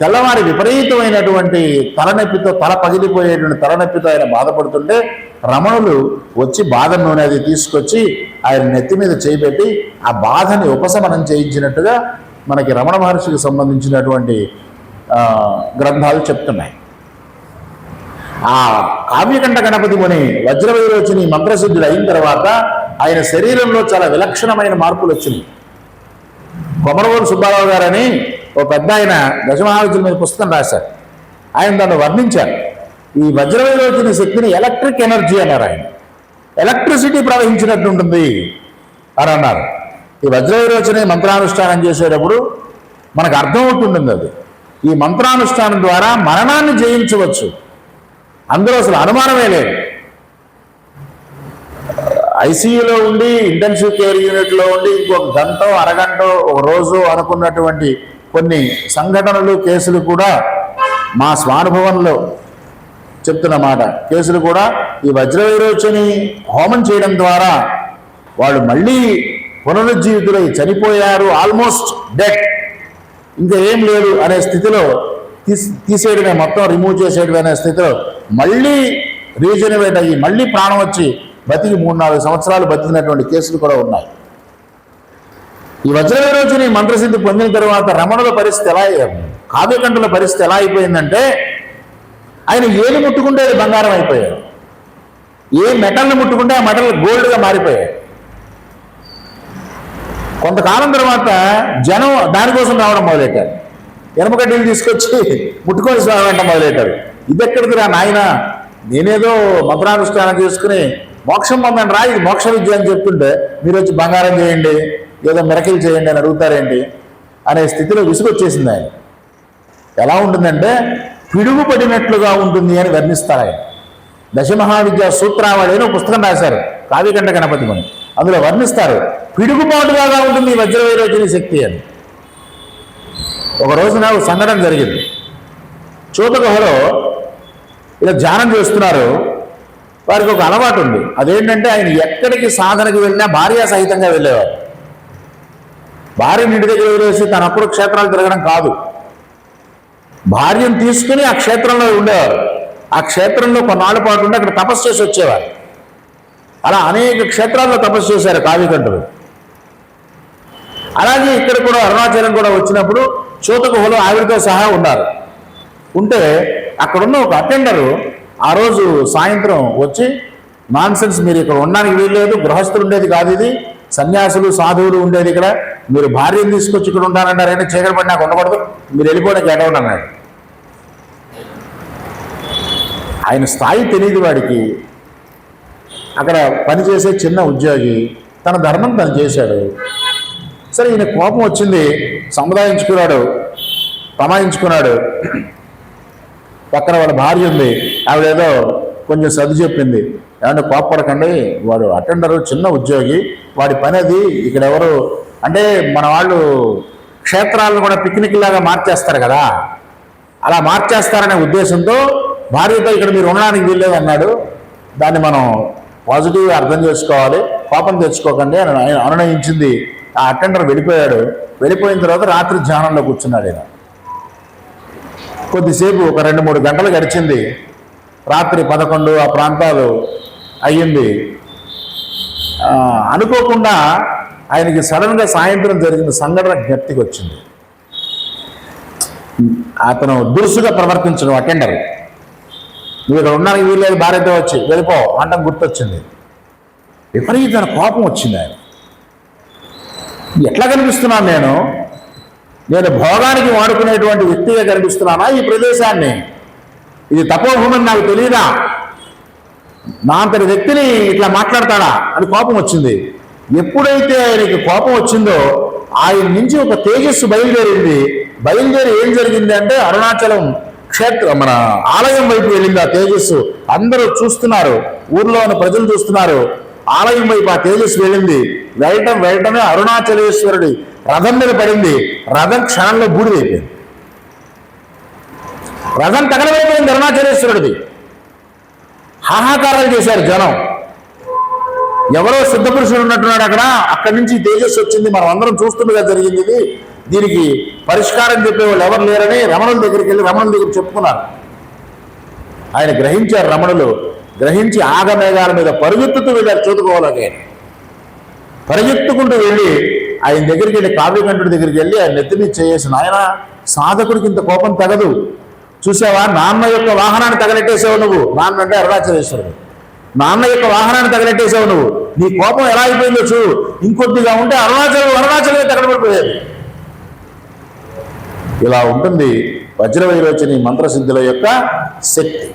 తెల్లవారి విపరీతమైనటువంటి తలనొప్పితో, తల పగిలిపోయేటువంటి తలనొప్పితో ఆయన బాధపడుతుంటే రమణులు వచ్చి బాధ నూనె అది తీసుకొచ్చి ఆయన నెత్తి మీద చేపెట్టి ఆ బాధని ఉపశమనం చేయించినట్టుగా మనకి రమణ మహర్షికి సంబంధించినటువంటి గ్రంథాలు చెప్తున్నాయి. ఆ కావ్యకంఠ గణపతి ముని వజ్రవైరోచని మంత్రసిద్ధుడు అయిన తర్వాత ఆయన శరీరంలో చాలా విలక్షణమైన మార్పులు వచ్చినాయి. కొమరవోలు సుబ్బారావు గారని ఓ పెద్ద ఆయన దశమహావిద్యుల మీద పుస్తకం రాశారు. ఆయన దాన్ని వర్ణించారు. ఈ వజ్రవైరోచని శక్తిని ఎలక్ట్రిక్ ఎనర్జీ అన్నారు. ఆయన ఎలక్ట్రిసిటీ ప్రవహించినట్టు ఉంటుంది అని అన్నారు. ఈ వజ్రవైరోచని మంత్రానుష్ఠానం చేసేటప్పుడు మనకు అర్థమవుతుంటుంది. అది ఈ మంత్రానుష్ఠానం ద్వారా మరణాన్ని జయించవచ్చు, అందులో అసలు అనుమానమే లేదు. ఐసీయూలో ఉండి ఇంటెన్సివ్ కేర్ యూనిట్లో ఉండి ఇంకొక గంటో అరగంటో ఒక రోజు అనుకున్నటువంటి కొన్ని సంఘటనలు, కేసులు కూడా మా స్వానుభవంలో చెప్తున్న మాట, కేసులు కూడా ఈ వజ్రవైరోచని హోమం చేయడం ద్వారా వాళ్ళు మళ్ళీ పునరుజ్జీవితులై చనిపోయారు, ఆల్మోస్ట్ డెడ్, ఇంకా ఏం లేదు అనే స్థితిలో తీసేయడమే, మొత్తం రిమూవ్ చేసేయడమే అనే స్థితిలో మళ్ళీ రీజనరేట్ అయ్యి మళ్ళీ ప్రాణం వచ్చి బతికి 3-4 సంవత్సరాలు బతికినటువంటి కేసులు కూడా ఉన్నాయి. ఈ వజ్రవైరోచని మంత్రసిద్ధి పొందిన తర్వాత రమణుల పరిస్థితి కావ్యకంఠుల పరిస్థితి ఎలా అయిపోయిందంటే ఆయన ఏది ముట్టుకుంటే అది బంగారం అయిపోయాడు, ఏ మెటల్ని ముట్టుకుంటే ఆ మెటల్ గోల్డ్గా మారిపోయాయి. కొంతకాలం తర్వాత జనం దానికోసం రావడం మొదలెట్టారు. ఎనమకడ్డీలు తీసుకొచ్చి ముట్టుకొని రావడం మొదలెట్టారు. ఇది ఎక్కడికి నాయన, నేనేదో మంత్రానుష్ఠానం చేసుకుని మోక్షం పొందండి రా, ఇది మోక్ష విద్య అని చెప్తుంటే మీరు వచ్చి బంగారం చేయండి, ఏదో మిరకిల్ చేయండి అని అడుగుతారేంటి అనే స్థితిలో విసుగొచ్చేసింది. ఆయన ఎలా ఉంటుందంటే పిడుగు పడినట్లుగా ఉంటుంది అని వర్ణిస్తారు. ఆయన దశమహావిద్యా సూత్రావళి అని ఒక పుస్తకం రాశారు కావ్యకంఠ గణపతి ముని. అందులో వర్ణిస్తారు, పిడుగుపాటులాగా ఉంటుంది ఈ వజ్రవైరోచని శక్తి అని. ఒక రోజున ఒక సంఘటన జరిగింది. చూత గుహలో ఇలా ధ్యానం చేస్తున్నారు. వారికి ఒక అలవాటు ఉంది. అదేంటంటే ఆయన ఎక్కడికి సాధనకి వెళ్ళినా భార్య సహితంగా వెళ్ళేవారు. భార్యని ఇంటి దగ్గర వదిలేసి తనప్పుడు క్షేత్రాలు తిరగడం కాదు, భార్యను తీసుకుని ఆ క్షేత్రంలో ఉండేవారు. ఆ క్షేత్రంలో కొన్నాళ్ళ పాటు ఉండి అక్కడ తపస్సు చేసి వచ్చేవారు. అలా అనేక క్షేత్రాల్లో తపస్సు చేశారు కావ్యకంఠులు. అలాగే ఇక్కడ కూడా అరుణాచలం కూడా వచ్చినప్పుడు చూత గుహలో ఆవిడతో సహా ఉన్నారు. ఉంటే అక్కడున్న ఒక అటెండరు ఆ రోజు సాయంత్రం వచ్చి, నాన్సెన్స్, మీరు ఇక్కడ ఉండడానికి వీల్లేదు, గృహస్థులు ఉండేది కాదు, ఇది సన్యాసులు సాధువులు ఉండేది ఇక్కడ, మీరు భార్యను తీసుకొచ్చి ఇక్కడ ఉంటారంటారంటే చీకటి పడి నాకు ఉండకూడదు, మీరు వెళ్ళిపోవడానికి ఎడవండి అన్నాడు. ఆయన స్థాయి తెలియదు వాడికి. అక్కడ పనిచేసే చిన్న ఉద్యోగి, తన ధర్మం తను చేశాడు. సరే, ఈయన కోపం వచ్చింది, సముదాయించుకున్నాడు, తమాయించుకున్నాడు. పక్కన వాళ్ళ భార్య ఉంది, ఆవిడేదో కొంచెం సర్ది చెప్పింది, ఏమంటే కోపపడకండి, వాడు అటెండరు, చిన్న ఉద్యోగి, వాడి పని అది, ఇక్కడ ఎవరు అంటే మన వాళ్ళు క్షేత్రాలను కూడా పిక్నిక్ లాగా మార్చేస్తారు కదా, అలా మార్చేస్తారనే ఉద్దేశంతో భార్యతో ఇక్కడ మీరు ఉండడానికి వీల్లేదు అన్నాడు. దాన్ని మనం పాజిటివ్గా అర్థం చేసుకోవాలి, కోపం తెచ్చుకోకండి అని ఆయన అనునయించింది. ఆ అటెండర్ వెళ్ళిపోయాడు. వెళ్ళిపోయిన తర్వాత రాత్రి ధ్యానంలో కూర్చున్నాడు ఆయన. కొద్దిసేపు ఒక 2-3 గంటలు గడిచింది. రాత్రి 11 ఆ ప్రాంతాలు అయ్యింది. అనుకోకుండా ఆయనకి సడన్గా సాయంత్రం జరిగిన సంఘటన జ్ఞప్తికి వచ్చింది. అతను దురుసుగా ప్రవర్తించడం అటెండర్, నువ్వు ఇక్కడ ఉండడానికి వీల్లేదు, భార్యతో వచ్చి వెళ్ళిపో అంటం గుర్తొచ్చింది. విపరీతమైన కోపం వచ్చింది ఆయన. ఎట్లా కనిపిస్తున్నాను నేను భోగానికి వాడుకునేటువంటి వ్యక్తిగా కనిపిస్తున్నానా ఈ ప్రదేశాన్ని? ఇది తపోభూమని నాకు తెలియదా? నా అంతటి వ్యక్తిని ఇట్లా మాట్లాడతాడా అని కోపం వచ్చింది. ఎప్పుడైతే ఆయనకి కోపం వచ్చిందో ఆయన నుంచి ఒక తేజస్సు బయలుదేరింది. బయలుదేరి ఏం జరిగింది అంటే అరుణాచలం క్షేత్రం మన ఆలయం వైపు వెళ్ళింది ఆ తేజస్సు. అందరూ చూస్తున్నారు, ఊర్లో ఉన్న ప్రజలు చూస్తున్నారు. ఆలయం వైపు ఆ తేజస్సు వెళ్ళింది. వెళ్ళటమే అరుణాచలేశ్వరుడి రథం మీద పడింది. రథం క్షణంలో బూడిదైపోయింది. రథం తగలబడిపోయింది అరుణాచలేశ్వరుడిది. హాహాకారాలు చేశారు జనం. ఎవరో సిద్ధపురుషుడు ఉన్నట్టున్నాడు అక్కడ, అక్కడి నుంచి తేజస్సు వచ్చింది, మనం అందరం చూస్తుండగా జరిగింది ఇది, దీనికి పరిష్కారం చెప్పేవాళ్ళు ఎవరు లేరని రమణుల దగ్గరికి వెళ్ళి రమణుల దగ్గర చెప్పుకున్నారు. ఆయన గ్రహించారు. రమణులు గ్రహించి ఆగమేఘాల మీద పరుగెత్తుతూ వెళ్ళారు. చూతుకోవాలకే పరిగెత్తుకుంటూ వెళ్ళి ఆయన దగ్గరికి వెళ్ళి, కావ్యకంఠుడి దగ్గరికి వెళ్ళి ఆయన నెత్తిని చేసి, నాయన సాధకుడికి ఇంత కోపం తగదు, చూసావా, నాన్న యొక్క వాహనాన్ని తగలెట్టేసావు నువ్వు. నాన్న అంటే అరుణాచలేశ్వరుడు. నాన్న యొక్క వాహనాన్ని తగలెట్టేసావు నువ్వు, నీ కోపం ఎలా అయిపోయిందో చూడు, ఇంకొద్దిగా ఉంటే అరుణాచలమే తగలబడిపోయేది. ఇలా ఉంటుంది వజ్రవైరోచని మంత్రసిద్ధుల యొక్క శక్తి.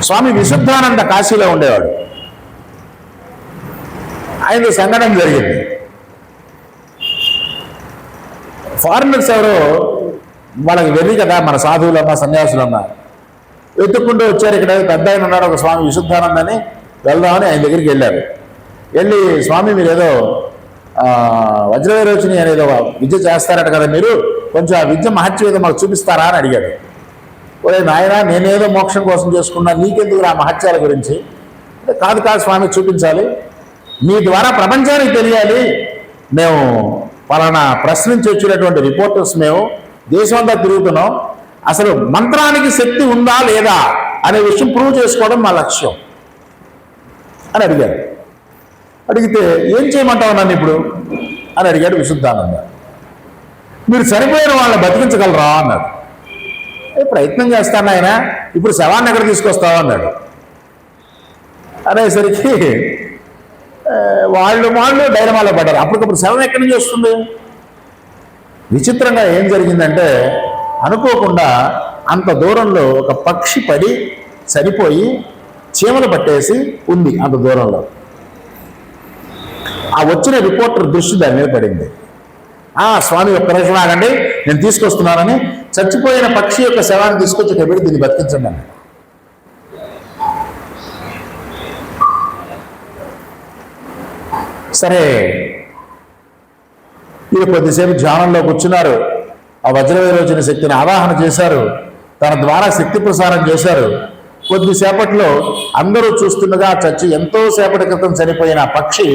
స్వామి విశుద్ధానంద కాశీలో ఉండేవాడు. ఆయన సంఘటన జరిగింది. ఫారినర్స్ ఎవరో, వాళ్ళకి వెర్రి కదా మన సాధువులన్నా సన్యాసులన్నా, వెతుక్కుంటూ వచ్చారు. ఇక్కడ పెద్ద ఆయన ఉన్నాడు ఒక స్వామి విశుద్ధానంద అని, వెళ్దామని ఆయన దగ్గరికి వెళ్ళారు. వెళ్ళి, స్వామి మీరు ఏదో వజ్రవైరోచని అనేదో విద్య చేస్తారట కదా, మీరు కొంచెం ఆ విద్య మహత్యం ఏదో మాకు చూపిస్తారా అని అడిగాడు. ఒరే నాయన, నేనేదో మోక్షం కోసం చేసుకున్నా, నీకెందుకు ఆ మహత్యాల గురించి? కాదు స్వామి, చూపించాలి, మీ ద్వారా ప్రపంచానికి తెలియాలి, మేము పలానా ప్రశ్నించి వచ్చినటువంటి రిపోర్టర్స్, మేము దేశం అంతా తిరుగుతున్నాం, అసలు మంత్రానికి శక్తి ఉందా లేదా అనే విషయం ప్రూవ్ చేసుకోవడం మా లక్ష్యం అని అడిగారు. అడిగితే, ఏం చేయమంటావు నన్ను ఇప్పుడు అని అడిగాడు విశుద్ధానంద. మీరు చనిపోయిన వాళ్ళని బతికించగలరా అన్నాడు. ప్రయత్నం చేస్తాను ఆయన, ఇప్పుడు శవాన్ని ఎక్కడ తీసుకొస్తావు అన్నాడు. అనేసరికి వాళ్ళు డైలమాలో పడ్డారు. అప్పటికప్పుడు శవం ఎక్కడి నుంచి వస్తుంది? విచిత్రంగా ఏం జరిగిందంటే, అనుకోకుండా అంత దూరంలో ఒక పక్షి పడి చనిపోయి చీమలు పట్టేసి ఉంది అంత దూరంలో. ఆ వచ్చిన రిపోర్టర్ దృష్టి దాని మీద పడింది. స్వామి ఒక్క నిమిషం ఆగండి, నేను తీసుకొస్తున్నానని చచ్చిపోయిన పక్షి యొక్క శవాన్ని తీసుకొచ్చి ఇక్కడ దీన్ని బతికించండి అన్నాడు. సరే, వీళ్ళు కొద్దిసేపు ధ్యానంలో కూర్చున్నారు. ఆ వజ్రవైరోచన శక్తిని ఆవాహన చేశారు, తన ద్వారా శక్తి ప్రసారం చేశారు. కొద్దిసేపట్లో అందరూ చూస్తుండగా చచ్చి ఎంతో సేపటి క్రితం చనిపోయిన పక్షి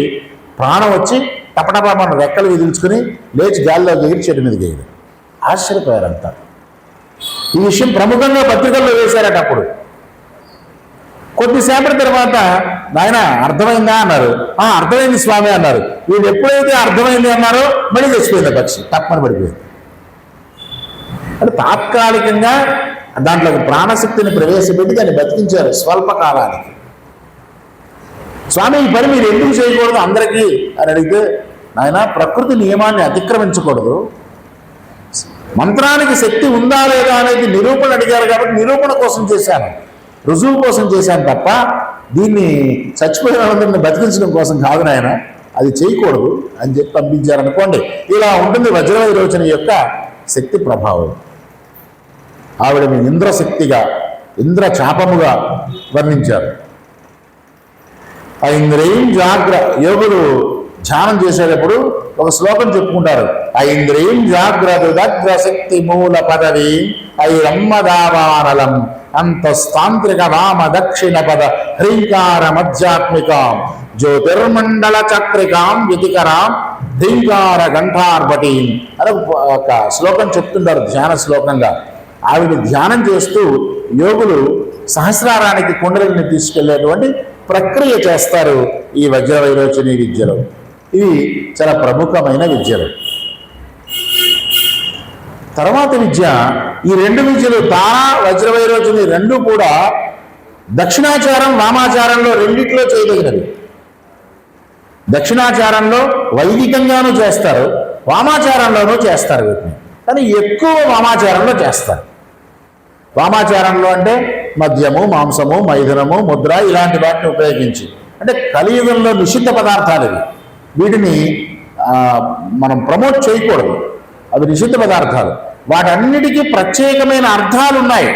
ప్రాణం వచ్చి టపటపా మన రెక్కలు విదిల్చుకుని లేచి గాలిలో ఎగిరి చెట్టు మీదకి ఎగిరి. ఆశ్చర్యపోయారంతా. ఈ విషయం ప్రముఖంగా పత్రికల్లో వేశారట. అప్పుడు కొద్దిసేపటి తర్వాత నాయన అర్థమైందా అన్నారు. అర్థమైంది స్వామి అన్నారు. వీళ్ళు ఎప్పుడైతే అర్థమైంది అన్నారో మళ్ళీ చచ్చిపోయింది పక్షి, తప్పని పడిపోయింది. అంటే తాత్కాలికంగా దాంట్లోకి ప్రాణశక్తిని ప్రవేశపెట్టి దాన్ని బతికించారు స్వల్పకాలానికి. స్వామి ఈ పని మీరు ఎందుకు చేయకూడదు అందరికీ అని అడిగితే, నాయన ప్రకృతి నియమాన్ని అతిక్రమించకూడదు, మంత్రానికి శక్తి ఉందా లేదా అనేది నిరూపణ అడిగారు కాబట్టి నిరూపణ కోసం చేశాను, రుజువు కోసం చేశాను తప్ప దీన్ని చచ్చిపోయిన వాళ్ళందరినీ బతికించడం కోసం కాదు నాయన, అది చేయకూడదు అని చెప్పి పంపించారనుకోండి. ఇలా ఉంటుంది వజ్రవైరోచన యొక్క శక్తి ప్రభావం. ఆవిడని ఇంద్రశక్తిగా, ఇంద్ర చాపముగా వర్ణించారు. ఐంద్రియం జాగ్ర యోగులు ధ్యానం చేసేటప్పుడు ఒక శ్లోకం చెప్పుకుంటారు. ఐంద్రియం జాగ్రత్త శక్తి మూల పదవి ఐరమ్మదావానలం అంతస్తాంత్రిక వామ దక్షిణ పద హ్రీంకార మధ్యాత్మికాం జ్యోతిర్మండల చక్రికాం వ్యతికరాం హ్రీంకార ఘంటార్భటీం అని ఒక శ్లోకం చెప్తుంటారు ధ్యాన శ్లోకంగా. ఆవిడ ధ్యానం చేస్తూ యోగులు సహస్రారానికి కుండలిని తీసుకెళ్లేటువంటి ప్రక్రియ చేస్తారు ఈ వజ్రవైరోచని విద్యలో. ఇవి చాలా ప్రముఖమైన విద్యలు. తర్వాత విద్య, ఈ రెండు విద్యలు తారా వజ్రవైరోచని రెండు కూడా దక్షిణాచారం వామాచారంలో రెండిట్లో చేయదగినవి. దక్షిణాచారంలో వైదికంగానూ చేస్తారు, వామాచారంలోనూ చేస్తారు వీటిని, కానీ ఎక్కువ వామాచారంలో చేస్తారు. వామాచారంలో అంటే మద్యము, మాంసము, మైథునము, ముద్ర ఇలాంటి వాటిని ఉపయోగించి, అంటే కలియుగంలో నిషిద్ధ పదార్థాలు ఇవి. వీటిని మనం ప్రమోట్ చేయకూడదు, అవి నిషిద్ధ పదార్థాలు. వాటన్నిటికీ ప్రత్యేకమైన అర్థాలు ఉన్నాయి.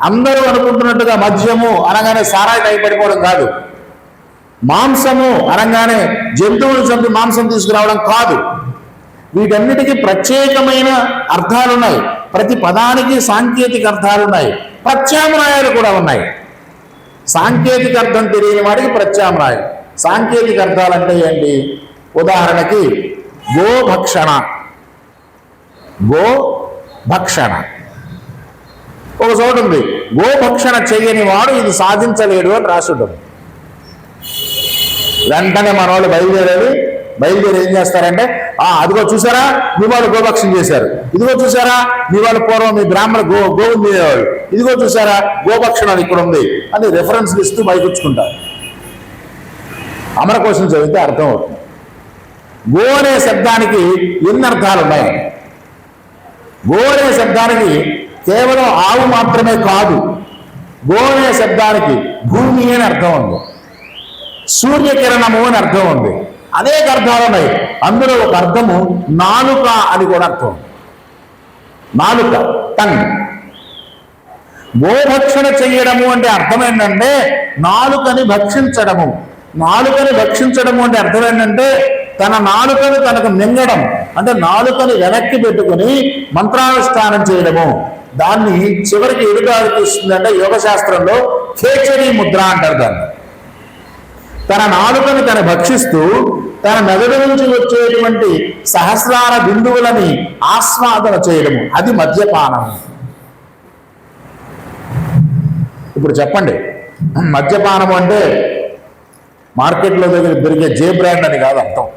అందరూ అనుకుంటున్నట్టుగా మద్యము అనగానే సారాయి భయపడిపోవడం కాదు, మాంసము అనగానే జంతువులు చంపి మాంసం తీసుకురావడం కాదు. వీటన్నిటికీ ప్రత్యేకమైన అర్థాలున్నాయి. ప్రతి పదానికి సాంకేతిక అర్థాలున్నాయి, ప్రత్యామ్నాయాలు కూడా ఉన్నాయి. సాంకేతిక అర్థం తెలియని వాడికి ప్రత్యామ్నాయం. సాంకేతిక అర్థాలంటే ఏంటి? ఉదాహరణకి గోభక్షణ. గోభక్షణ ఒక చోటు ఉంది, గోభక్షణ చేయని వాడు ఇది సాధించలేడు అని రాసి ఉంటుంది. వెంటనే మన వాళ్ళు బయలుదేరి ఏం చేస్తారంటే, అదిగో చూసారా మీ వాళ్ళు గోభక్షణ చేశారు, ఇదిగో చూసారా మీ వాళ్ళు పూర్వం మీ బ్రాహ్మణ గోవుని తినేవాళ్ళు, ఇదిగో చూసారా గోభక్షణ ఇక్కడ ఉంది అని రెఫరెన్స్ ఇస్తూ బయటకుచ్చుకుంటారు. అమరకోశం చదివితే అర్థం అవుతుంది. గో అనే శబ్దానికి ఎన్ని అర్థాలు ఉన్నాయి? గో అనే శబ్దానికి కేవలం ఆవు మాత్రమే కాదు, గో అనే శబ్దానికి భూమి అని అర్థం ఉంది, సూర్యకిరణము అని అర్థం ఉంది, అనేక అర్థాలు ఉన్నాయి. అందులో ఒక అర్థము నాలుక అని కూడా అర్థం. నాలుక, టంగ్. గోభక్షణ చెయ్యడము అంటే అర్థం ఏంటంటే నాలుకని భక్షించడము. నాలుకని భక్షించడము అంటే అర్థం ఏంటంటే తన నాలుకను తనకు మింగడం, అంటే నాలుకని వెనక్కి పెట్టుకుని మంత్రానుష్ఠానం చేయడము. దాన్ని చివరికి ఎదుటారు తీస్తుందంటే యోగశాస్త్రంలో ఖేచరీ ముద్ర అంటారు దాన్ని. తన నాలుకని తను భక్షిస్తూ తన మెదడు నుంచి వచ్చేటువంటి సహస్రార బిందువులని ఆస్వాదన చేయడము, అది మద్యపానం. ఇప్పుడు చెప్పండి, మద్యపానం అంటే మార్కెట్లో దగ్గర దొరికే జే బ్రాండ్ అని కాదు అర్థం.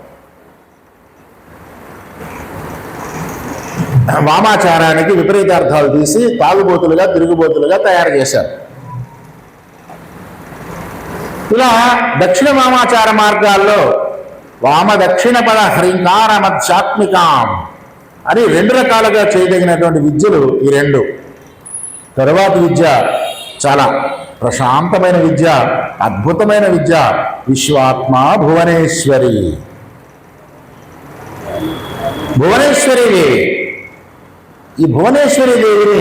వామాచారానికి విపరీతార్థాలు తీసి తాగుబోతులుగా తిరుగుబోతులుగా తయారు చేశారు. ఇలా దక్షిణ వామాచార మార్గాల్లో వామ దక్షిణ పద హ్రీంకార మధ్యాత్మికాం అని రెండు రకాలుగా చేయదగినటువంటి విద్యలు ఈ రెండు. తరువాతి విద్య చాలా ప్రశాంతమైన విద్య, అద్భుతమైన విద్య, విశ్వాత్మ భువనేశ్వరి. భువనేశ్వరి దేవి. ఈ భువనేశ్వరి దేవిని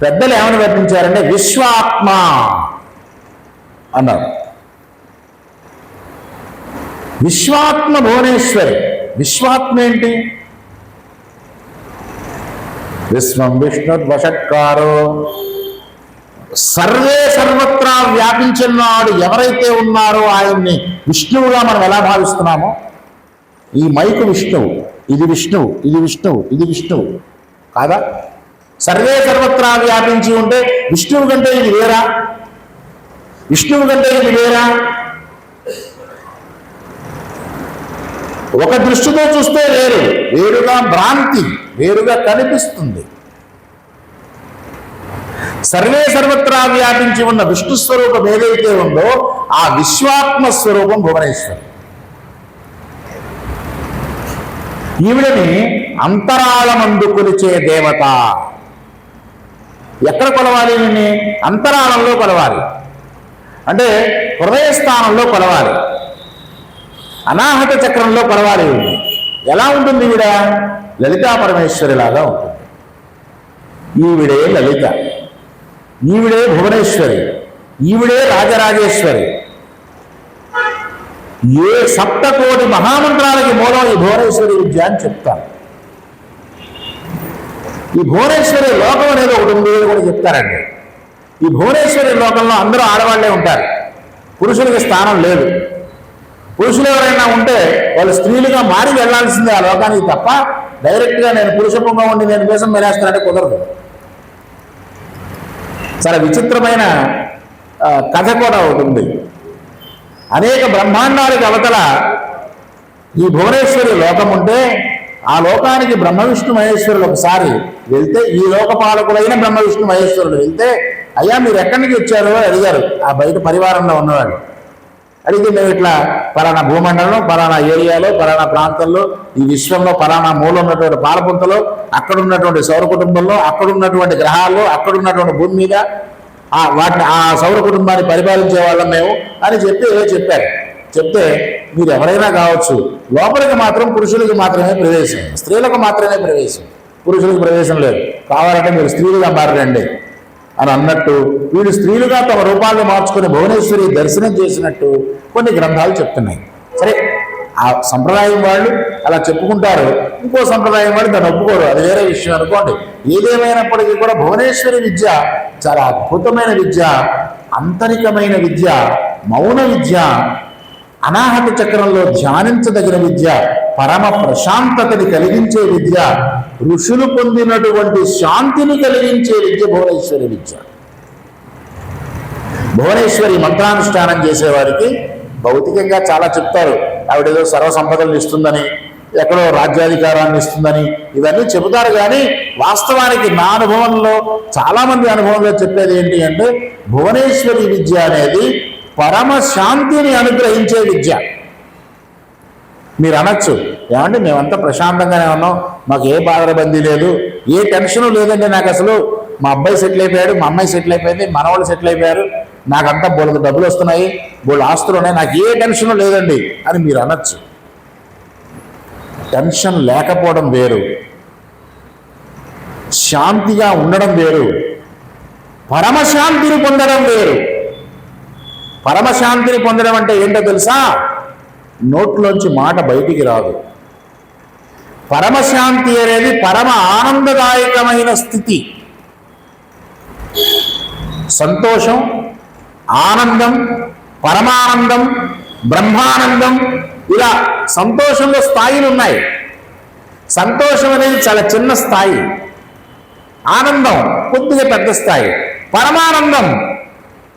పెద్దలు ఏమని వర్ణించారంటే విశ్వాత్మ అన్నారు. విశ్వాత్మ భువనేశ్వరి. విశ్వాత్మ ఏంటి? విశ్వం విష్ణుర్వషట్కారో, సర్వే సర్వత్రా వ్యాపించినాడు ఎవరైతే ఉన్నారో ఆయన్ని విష్ణువుగా మనం ఎలా భావిస్తున్నామో, ఈ మైకు విష్ణువు, ఇది విష్ణువు, ఇది విష్ణువు, ఇది విష్ణువు కాదా? సర్వే సర్వత్రా వ్యాపించి ఉంటే విష్ణువు కంటే ఇది వేరా? విష్ణువు కంటే ఇది వేరా? ఒక దృష్టితో చూస్తే వేరు, వేరుగా భ్రాంతి, వేరుగా కనిపిస్తుంది. సర్వే సర్వత్రా వ్యాపించి ఉన్న విష్ణు స్వరూపం ఏదైతే ఉందో ఆ విశ్వాత్మ స్వరూపం భువనేశ్వరి. ఈవిడని అంతరాళమందు కొలిచే దేవత. ఎక్కడ కొలవాలి? ఈయన్ని అంతరాళంలో కొలవాలి, అంటే హృదయస్థానంలో కొలవాలి, అనాహత చక్రంలో కొలవాలి. ఎలా ఉంటుంది ఈవిడ? లలితా పరమేశ్వరి లాగా ఉంటుంది. ఈవిడే లలిత, ఈవిడే భువనేశ్వరి, ఈవిడే రాజరాజేశ్వరి. ఏ సప్తకోటి మహామంత్రాలకి మూలం ఈ భువనేశ్వరి విద్య అని చెప్తాను. ఈ భువనేశ్వరి లోకం అనేది ఒకటి ఉంది కూడా చెప్తారండి. ఈ భువనేశ్వరి లోకంలో అందరూ ఆడవాళ్లే ఉంటారు, పురుషులకి స్థానం లేదు. పురుషులు ఎవరైనా ఉంటే వాళ్ళు స్త్రీలుగా మారి వెళ్లాల్సిందే ఆ లోకానికి తప్ప డైరెక్ట్గా నేను పురుషముగా ఉండి నేను వేషం వేరేస్తానంటే కుదరదు. చాలా విచిత్రమైన కథ కూడా ఉంటుంది. అనేక బ్రహ్మాండాలకు అవతల ఈ భువనేశ్వరి లోకం ఉంటే ఆ లోకానికి బ్రహ్మ విష్ణు మహేశ్వరులు ఒకసారి వెళ్తే, ఈ లోకపాలకులైన బ్రహ్మ విష్ణు మహేశ్వరులు వెళ్తే, అయ్యా మీరు ఎక్కడి నుంచి వచ్చారో అడిగారు ఆ బయట పరివారంలో ఉన్నవాడు. అడిగితే మేము ఇట్లా పలానా భూమండలం, పలానా ఏరియాలో, పలానా ప్రాంతంలో, ఈ విశ్వంలో పలానా మూల ఉన్నటువంటి పాలపుంతలో, అక్కడ ఉన్నటువంటి సౌర కుటుంబంలో, అక్కడ ఉన్నటువంటి గ్రహాల్లో, అక్కడ ఉన్నటువంటి భూమి మీద ఆ సౌర కుటుంబాన్ని పరిపాలించే వాళ్ళం మేము అని చెప్పారు. చెప్తే మీరు ఎవరైనా కావచ్చు, లోపలికి మాత్రం పురుషులకి మాత్రమే ప్రవేశం, స్త్రీలకు మాత్రమే ప్రవేశం, పురుషులకు ప్రవేశం లేదు, కావాలంటే మీరు స్త్రీలుగా మారండి అని అన్నట్టు వీళ్ళు స్త్రీలుగా తమ రూపాలను మార్చుకుని భువనేశ్వరి దర్శనం చేసినట్టు కొన్ని గ్రంథాలు చెప్తున్నాయి. సరే, ఆ సంప్రదాయం వాళ్ళు అలా చెప్పుకుంటారు, ఇంకో సంప్రదాయం వాళ్ళు దాన్ని ఒప్పుకోరు, అది వేరే విషయం అనుకోండి. ఏదేమైనప్పటికీ కూడా భువనేశ్వరి విద్య చాలా అద్భుతమైన విద్య, అంతరికమైన విద్య, మౌన విద్య, అనాహత చక్రంలో ధ్యానించదగిన విద్య, పరమ ప్రశాంతతని కలిగించే విద్య, ఋషులు పొందినటువంటి శాంతిని కలిగించే విద్య భువనేశ్వరి విద్య. భువనేశ్వరి మంత్రానుష్ఠానం చేసేవారికి భౌతికంగా చాలా చెప్తారు, ఆవిడేదో సర్వసంపదలను ఇస్తుందని, ఎక్కడో రాజ్యాధికారాన్ని ఇస్తుందని, ఇవన్నీ చెబుతారు. కానీ వాస్తవానికి నా అనుభవంలో, చాలామంది అనుభవంలో చెప్పేది ఏంటి అంటే, భువనేశ్వరి విద్య అనేది పరమ శాంతిని అనుగ్రహించే విద్య. మీరు అనొచ్చు, ఏమంటే మేమంతా ప్రశాంతంగానే ఉన్నాం, మాకు ఏ బాధరబందీ లేదు, ఏ టెన్షను లేదండి, నాకు అసలు మా అబ్బాయి సెటిల్ అయిపోయాడు, మా అమ్మాయి సెటిల్ అయిపోయింది, మనవాళ్ళు సెటిల్ అయిపోయారు, నాకంతా బోళ్ళకు డబ్బులు వస్తున్నాయి, బోళ్ళు ఆస్తులు ఉన్నాయి, నాకు ఏ టెన్షను లేదండి అని మీరు అనొచ్చు. టెన్షన్ లేకపోవడం వేరు, శాంతిగా ఉండడం వేరు, పరమశాంతిని పొందడం వేరు. పరమశాంతిని పొందడం అంటే ఏంటో తెలుసా? నోట్లోంచి మాట బయటికి రాదు. పరమశాంతి అనేది పరమ ఆనందదాయకమైన స్థితి. సంతోషం, ఆనందం, పరమానందం, బ్రహ్మానందం, ఇలా సంతోషంలో స్థాయిలు ఉన్నాయి. సంతోషం అనేది చాలా చిన్న స్థాయి, ఆనందం కొద్దిగా పెద్ద స్థాయి, పరమానందం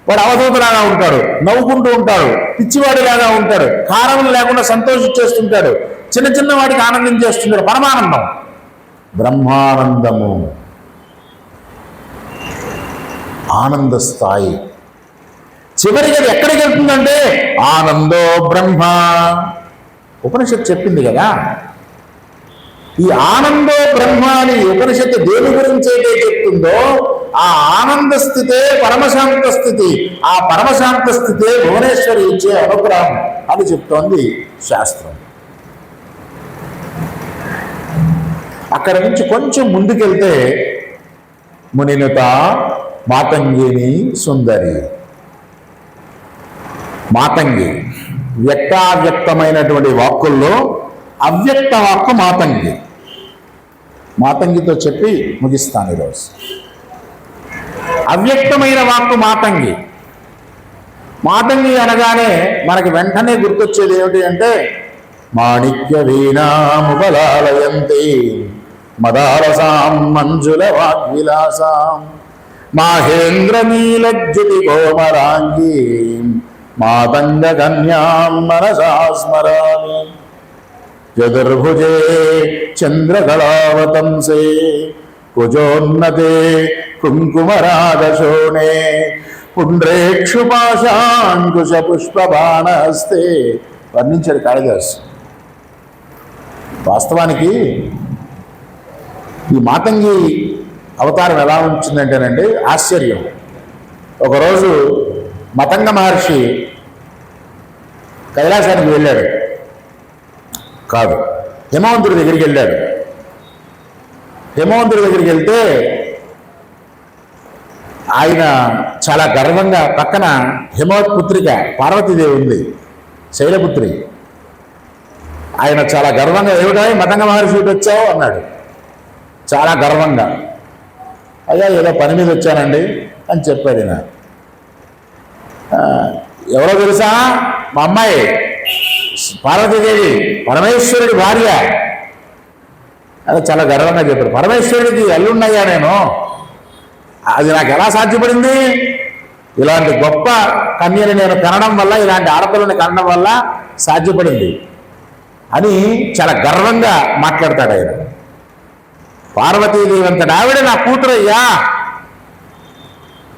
వాడు అవధూతలాగా ఉంటాడు, నవ్వుకుంటూ ఉంటాడు, పిచ్చివాడిలాగా ఉంటాడు, కారణం లేకుండా సంతోషించేస్తుంటాడు, చిన్న చిన్న వాడికి ఆనందం చేస్తుంటాడు, పరమానందం. బ్రహ్మానందము ఆనంద స్థాయి. చివరికి అది ఎక్కడికి వెళ్తుందంటే ఆనందో బ్రహ్మ. ఉపనిషత్తు చెప్పింది కదా. ఈ ఆనందో బ్రహ్మ అని ఉపనిషత్తు దేని గురించి అయితే చెప్తుందో ఆ ఆనంద స్థితే పరమశాంత స్థితి, ఆ పరమశాంత స్థితే భువనేశ్వరి ఇచ్చే అనుగ్రహం అని చెప్తోంది శాస్త్రం. అక్కడి నుంచి కొంచెం ముందుకెళ్తే మునినుత మాతంగిని సుందరి. మాతంగి వ్యక్తావ్యక్తమైనటువంటి వాక్కుల్లో అవ్యక్త వాక్కు మాతంగి. మాతంగితో చెప్పి ముగిస్తాను ఈరోజు. అవ్యక్తమైన వాక్కు మాతంగి. మాతంగి అనగానే మనకి వెంటనే గుర్తొచ్చేది ఏమిటి అంటే మాణిక్య వీణాముపలాలయంతి మదాలసాం మంజుల వాగ్విలాసాం మాహేంద్రనీలజ్యుతి కోమరాంగీ మాతంగ కన్యాం మనసా స్మరామి చతుర్భుజే చంద్రకళావతంసే కుజోన్నతే కుంకుమరాగశోణే పుండ్రేక్షుపాశాంకుశ పుష్పబాణహస్తే వర్ణించాడు కాళిదాసు. వాస్తవానికి ఈ మాతంగి అవతారం ఎలా ఉంటుందంటేనండి ఆశ్చర్యం. ఒకరోజు మతంగ మహర్షి కైలాసానికి వెళ్ళాడు, కాదు హిమవంతుడి దగ్గరికి వెళ్ళాడు. హిమవంతుడి దగ్గరికి వెళ్తే ఆయన చాలా గర్వంగా, పక్కన హిమవత్ పుత్రిక పార్వతీదేవి ఉంది, శైలపుత్రి. ఆయన చాలా గర్వంగా ఏమిటా మతంగ మహర్షి వచ్చావు అన్నాడు చాలా గర్వంగా. అయ్యా ఏదో పని మీద వచ్చానండి అని చెప్పాడు. ఈయన ఎవరో తెలుసా, మా అమ్మాయి పార్వతీదేవి పరమేశ్వరుడి భార్య అని చాలా గర్వంగా చెప్పాడు. పరమేశ్వరుడికి అల్లున్నాయా నేను? అది నాకు ఎలా సాధ్యపడింది? ఇలాంటి గొప్ప కన్యని నేను కనడం వల్ల, ఇలాంటి ఆడపిల్లని కనడం వల్ల సాధ్యపడింది అని చాలా గర్వంగా మాట్లాడతాడు ఆయన. పార్వతీదేవి అంతటి ఆవిడ నా కూతురయ్యా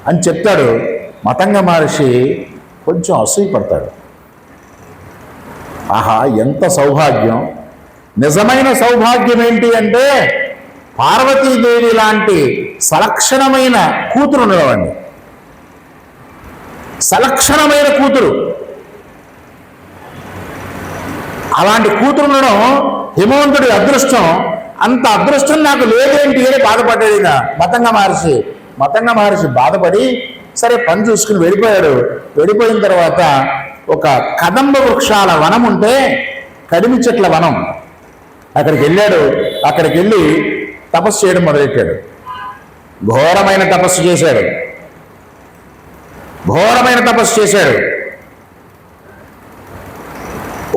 అని చెప్తాడు. మతంగ మహర్షి కొంచెం అసూయపడతాడు. ఆహా ఎంత సౌభాగ్యం! నిజమైన సౌభాగ్యం ఏంటి అంటే పార్వతీదేవి లాంటి సలక్షణమైన కూతురు ఉండవండి. సలక్షణమైన కూతురు, అలాంటి కూతురు ఉండడం హిమవంతుడి అదృష్టం. అంత అదృష్టం నాకు లేదేంటి అని బాధపడ్డాడు ఈయన మతంగ మహర్షి. మతంగ మహర్షి బాధపడి సరే పని చూసుకుని వెళ్ళిపోయాడు. వెళ్ళిపోయిన తర్వాత ఒక కదంబ వృక్షాల వనం ఉంటే, కడిమి చెట్ల వనం, అక్కడికి వెళ్ళాడు. అక్కడికి వెళ్ళి తపస్సు చేయడం మొదలెట్టాడు. ఘోరమైన తపస్సు చేశాడు. ఘోరమైన తపస్సు చేశాడు.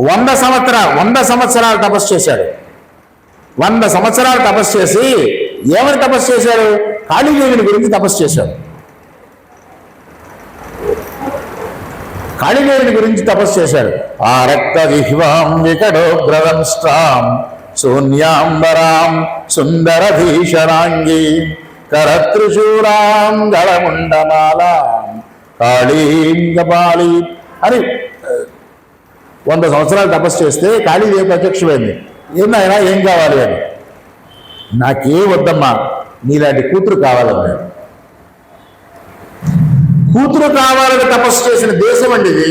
100 సంవత్సరాలు తపస్సు చేశాడు. 100 సంవత్సరాలు తపస్సు చేసి ఏమని తపస్సు చేశాడు? కాళీదేవిని గురించి తపస్సు చేశాడు. కాళీదేవిని గురించి తపస్సు చేశాడు. ఆ రక్త విహ్వాం వికటోగ్రదంష్ట్రాం శూన్యాంబరాం సుందరధీశరాంగీ కరత్రిశూలాం గళముండమాలాం కాళీంగపాళి అని 100 సంవత్సరాలు తపస్సు చేస్తే కాళీదేవి ప్రత్యక్షమైంది. ఏమైనా ఏం కావాలి అని. నాకే వద్దమ్మా, నీలాంటి కూతురు కావాలన్నాడు. కూతురు కావాలని తపస్సు చేసిన దేశం అండి ఇది.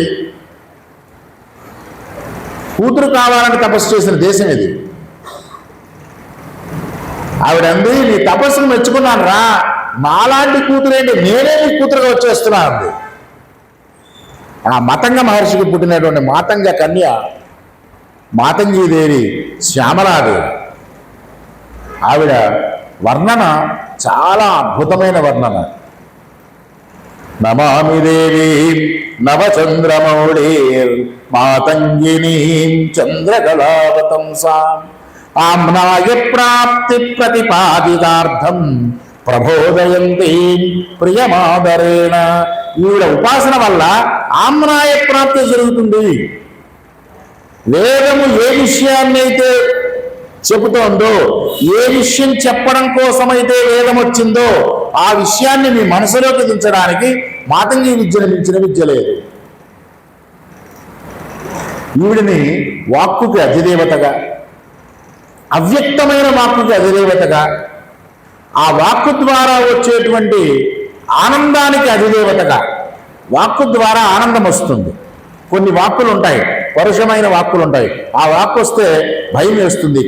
కూతురు కావాలని తపస్సు చేసిన దేశం ఇది. ఆవిడంది నీ తపస్సును మెచ్చుకున్నాను రా, నాలాంటి కూతురేంటి, నేనే నీ కూతురుగా వచ్చేస్తున్నా అంది. ఆ మతంగ మహర్షికి పుట్టినటువంటి మాతంగ కన్య మాతంగీదేవి శ్యామలాదేవి. ఆవిడ వర్ణన చాలా అద్భుతమైన వర్ణన. నమామి దేవీ నవచంద్రమౌళీర్ మాతంగినీం చంద్రకళావతంసాం ఆమ్నాయ ప్రాప్తి ప్రతిపాదితార్థం ప్రబోధయంతి ప్రియమాదరేణ. ఈవిడ ఉపాసన వల్ల ఆమ్నాయ ప్రాప్తి జరుగుతుంది. వేదము ఏ విషయాన్ని అయితే చెబుతోందో, ఏ విషయం చెప్పడం కోసమైతే వేదం వచ్చిందో ఆ విషయాన్ని మీ మనసులోకి దించడానికి మాతంగి విద్యను మించిన విద్య లేదు. ఈవిడిని వాక్కుకి అధిదేవతగా, అవ్యక్తమైన వాక్కుకి అధిదేవతగా, ఆ వాక్కు ద్వారా వచ్చేటువంటి ఆనందానికి అధిదేవతగా. వాక్కు ద్వారా ఆనందం వస్తుంది. కొన్ని వాక్కులు ఉంటాయి, పరుషమైన వాక్కులు ఉంటాయి. ఆ వాక్కు వస్తే భయం వేస్తుంది,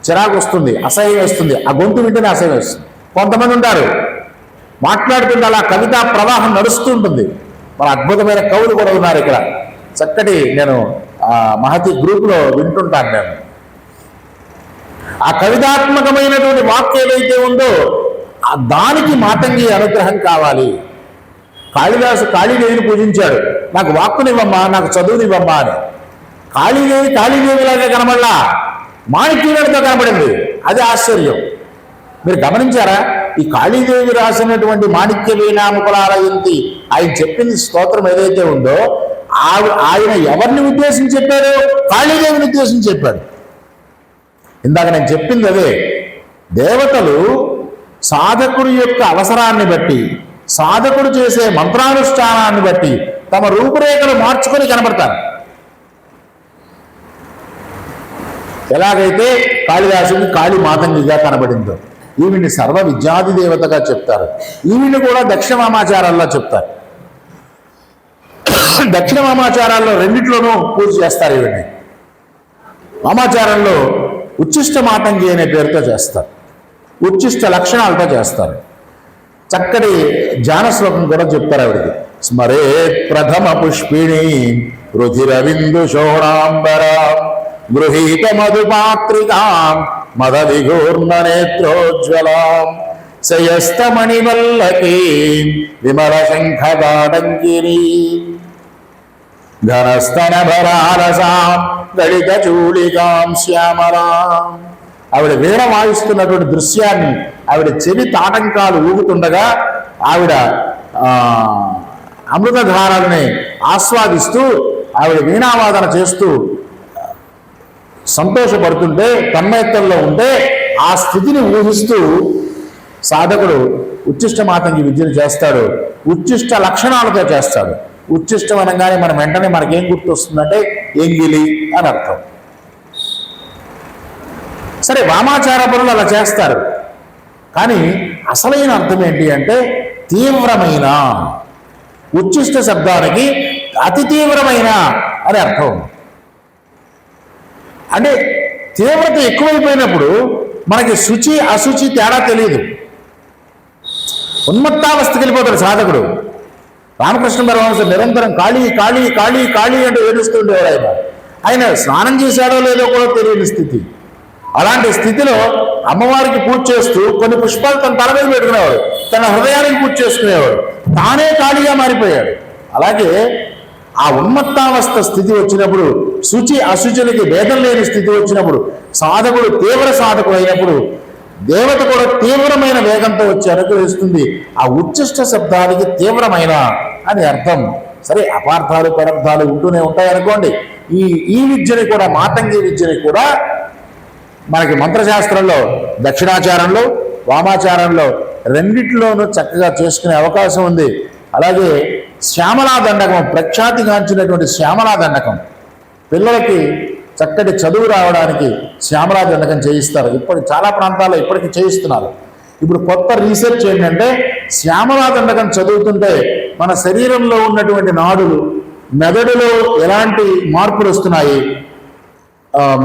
చిరాకు వస్తుంది, అసహ్యం వేస్తుంది. ఆ గొంతు వింటేనే అసహ్యం వేస్తుంది. కొంతమంది ఉంటారు మాట్లాడుతుంటే అలా కవితా ప్రవాహం నడుస్తూ ఉంటుంది. మన అద్భుతమైన కవులు కూడా ఉన్నారు ఇక్కడ. చక్కటి నేను మహతి గ్రూప్లో వింటుంటాను నేను. ఆ కవితాత్మకమైనటువంటి వాక్యం ఏదైతే ఉందో దానికి మాతంగి అనుగ్రహం కావాలి. కాళిదాసు కాళీదేవిని పూజించాడు, నాకు వాక్కునివ్వమ్మా, నాకు చదువునివ్వమ్మా అని. కాళీదేవిలాగా కనబడలా, మాణిక్యులతో కనబడింది. అది ఆశ్చర్యం. మీరు గమనించారా? ఈ కాళీదేవి రాసినటువంటి మాణిక్య వీణాముకులాలయంతి ఆయన చెప్పింది స్తోత్రం ఏదైతే ఉందో ఆయన ఎవరిని ఉద్దేశించి చెప్పాడు? కాళీదేవిని ఉద్దేశించి చెప్పాడు. ఇందాక నేను చెప్పింది అదే. దేవతలు సాధకుడి యొక్క అవసరాన్ని బట్టి, సాధకుడు చేసే మంత్రానుష్ఠానాన్ని బట్టి తమ రూపురేఖలు మార్చుకొని కనబడతారు. ఎలాగైతే కాళిదాసుకి కాళీ మాతంగిగా కనబడిందో, ఈవిని సర్వ విద్యాది దేవతగా చెప్తారు. ఈవిని కూడా దక్షిణ వామాచారాల్లో చెప్తారు. దక్షిణ వామాచారాల్లో రెండిట్లోనూ పూజ చేస్తారు. ఈవిని వామాచారంలో ఉచ్చిష్ట మాతంగి అనే పేరుతో చేస్తారు, ఉచ్చిష్ట లక్షణాలతో చేస్తారు. చక్కటి ధ్యాన శ్లోకం కూడా చెప్తారు ఆవిడికి. స్మరే ప్రథమ పుష్పిణి రుధిరవిందు శోణాంబర గృహీత మధుపాత్రికాం మద విఘూర్ణ నేత్రోజ్వలాం శయస్తమణివల్లకీ విమల శంఖదాడంగిని ఘనస్తనభరారసాం దళిత చూళికాం శ్యామలాం. ఆవిడ వీణ వాయిస్తున్నటువంటి దృశ్యాన్ని, ఆవిడ చెవి తాటంకాలు ఊగుతుండగా ఆవిడ అమృతధారాలని ఆస్వాదిస్తూ ఆవిడ వీణావాదన చేస్తూ సంతోషపడుతుంటే, తన్మయత్వంలో ఉంటే ఆ స్థితిని ఊహిస్తూ సాధకుడు ఉచ్చిష్ట మాతంగి విద్యను చేస్తాడు. ఉచ్చిష్ట లక్షణాలతో చేస్తాడు. ఉచ్చిష్టం అనగానే మనం వెంటనే మనకేం గుర్తొస్తుందంటే ఎంగిలి అని అర్థం. సరే, వామాచార పనులు అలా చేస్తారు, కానీ అసలైన అర్థం ఏంటి అంటే తీవ్రమైన. ఉచ్చిష్ట శబ్దానికి అతి తీవ్రమైన అని అర్థం. అంటే తీవ్రత ఎక్కువైపోయినప్పుడు మనకి శుచి అశుచి తేడా తెలియదు. ఉన్మత్తావస్థకి వెళ్ళిపోతాడు సాధకుడు. రామకృష్ణ పరమహంస నిరంతరం కాళీ కాళీ కాళీ కాళీ అంటే ఏడుస్తుండేవాడు. ఆయన స్నానం చేశాడో లేదో కూడా తెలియని స్థితి. అలాంటి స్థితిలో అమ్మవారికి పూజ చేస్తూ కొన్ని పుష్పాలు తన తల మీద పెట్టుకునేవాడు, తన హృదయానికి పూజ చేసుకునేవాడు. తానే కాళీగా మారిపోయాడు. అలాగే ఆ ఉన్మత్తావస్థ స్థితి వచ్చినప్పుడు, శుచి అశుచులకి భేదం లేని స్థితి వచ్చినప్పుడు, సాధకుడు తీవ్ర సాధకుడు అయినప్పుడు దేవత కూడా తీవ్రమైన వేగంతో వచ్చి అనుగ్రహిస్తుంది. ఆ ఉచ్చిష్ట శబ్దానికి తీవ్రమైన అని అర్థం. సరే, అపార్థాలు పరర్థాలు ఉంటూనే ఉంటాయి అనుకోండి. ఈ విద్యని కూడా, మాతంగి విద్యని కూడా మనకి మంత్రశాస్త్రంలో దక్షిణాచారంలో వామాచారంలో రెండిట్లోనూ చక్కగా చేసుకునే అవకాశం ఉంది. అలాగే శ్యామలా దండకం, ప్రఖ్యాతిగాంచినటువంటి శ్యామలా దండకం, పిల్లలకి చక్కటి చదువు రావడానికి శ్యామలా దండకం చేయిస్తారు. ఇప్పుడు చాలా ప్రాంతాల్లో ఇప్పటికీ చేయిస్తున్నారు. ఇప్పుడు కొత్త రీసెర్చ్ ఏంటంటే శ్యామలా దండకం చదువుతుంటే మన శరీరంలో ఉన్నటువంటి నాడులు, మెదడులో ఎలాంటి మార్పులు వస్తున్నాయి,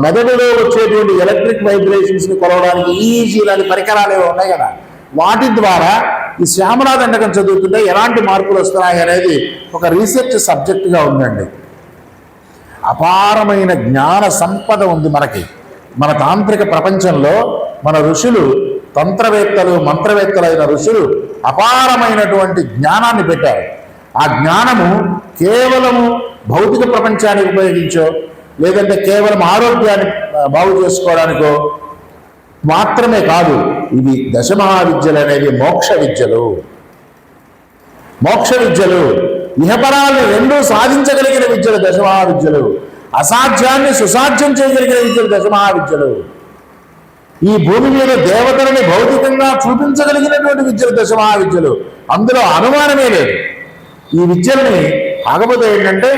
మెదడులో వచ్చేటువంటి ఎలక్ట్రిక్ వైబ్రేషన్స్ని కొలవడానికి ఈజీ లాంటి పరికరాలు ఏవో ఉన్నాయి కదా, వాటి ద్వారా ఈ శ్యామలా దండకం చదువుతుంటే ఎలాంటి మార్పులు వస్తున్నాయి అనేది ఒక రీసెర్చ్ సబ్జెక్టుగా ఉందండి. అపారమైన జ్ఞాన సంపద ఉంది మనకి. మన తాంత్రిక ప్రపంచంలో మన ఋషులు, తంత్రవేత్తలు, మంత్రవేత్తలైన ఋషులు అపారమైనటువంటి జ్ఞానాన్ని పెట్టారు. ఆ జ్ఞానము కేవలము భౌతిక ప్రపంచానికి ఉపయోగించో, లేదంటే కేవలం ఆరోగ్యాన్ని బాగు చేసుకోవడానికో మాత్రమే కాదు. ఇవి దశమహావిద్యలు అనేవి మోక్ష విద్యలు. మోక్ష విద్యలు ఇహపరాలను రెండూ సాధించగలిగిన విద్యలు దశమహావిద్యలు. అసాధ్యాన్ని సుసాధ్యం చేయగలిగిన విద్యలు దశమహావిద్యలు. ఈ భూమి మీద దేవతలని భౌతికంగా చూపించగలిగినటువంటి విద్యలు దశమహావిద్యలు. అందులో అనుమానమే లేదు. ఈ విద్యల్ని కాకపోతే ఏంటంటే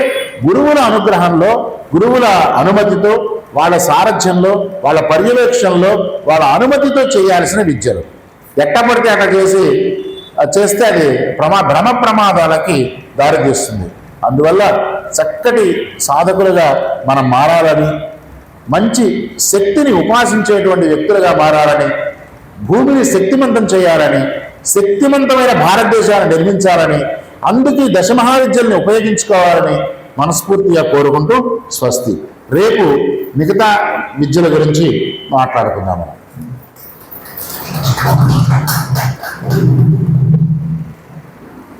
గురువుల అనుగ్రహంలో, గురువుల అనుమతితో, వాళ్ళ సారథ్యంలో, వాళ్ళ పర్యవేక్షణలో, వాళ్ళ అనుమతితో చేయాల్సిన విద్యలు. ఎట్టపడితే అట్లా చేస్తే అది భ్రమ ప్రమాదాలకి దారితీస్తుంది. అందువల్ల చక్కటి సాధకులుగా మనం మారాలని, మంచి శక్తిని ఉపాసించేటువంటి వ్యక్తులుగా మారాలని, భూమిని శక్తిమంతం చేయాలని, శక్తివంతమైన భారతదేశాన్ని నిర్మించాలని, అందుకే దశమహావిద్యల్ని ఉపయోగించుకోవాలని మనస్ఫూర్తిగా కోరుకుంటూ స్వస్తి. రేపు మిగతా విద్యల గురించి మాట్లాడుకుందాము.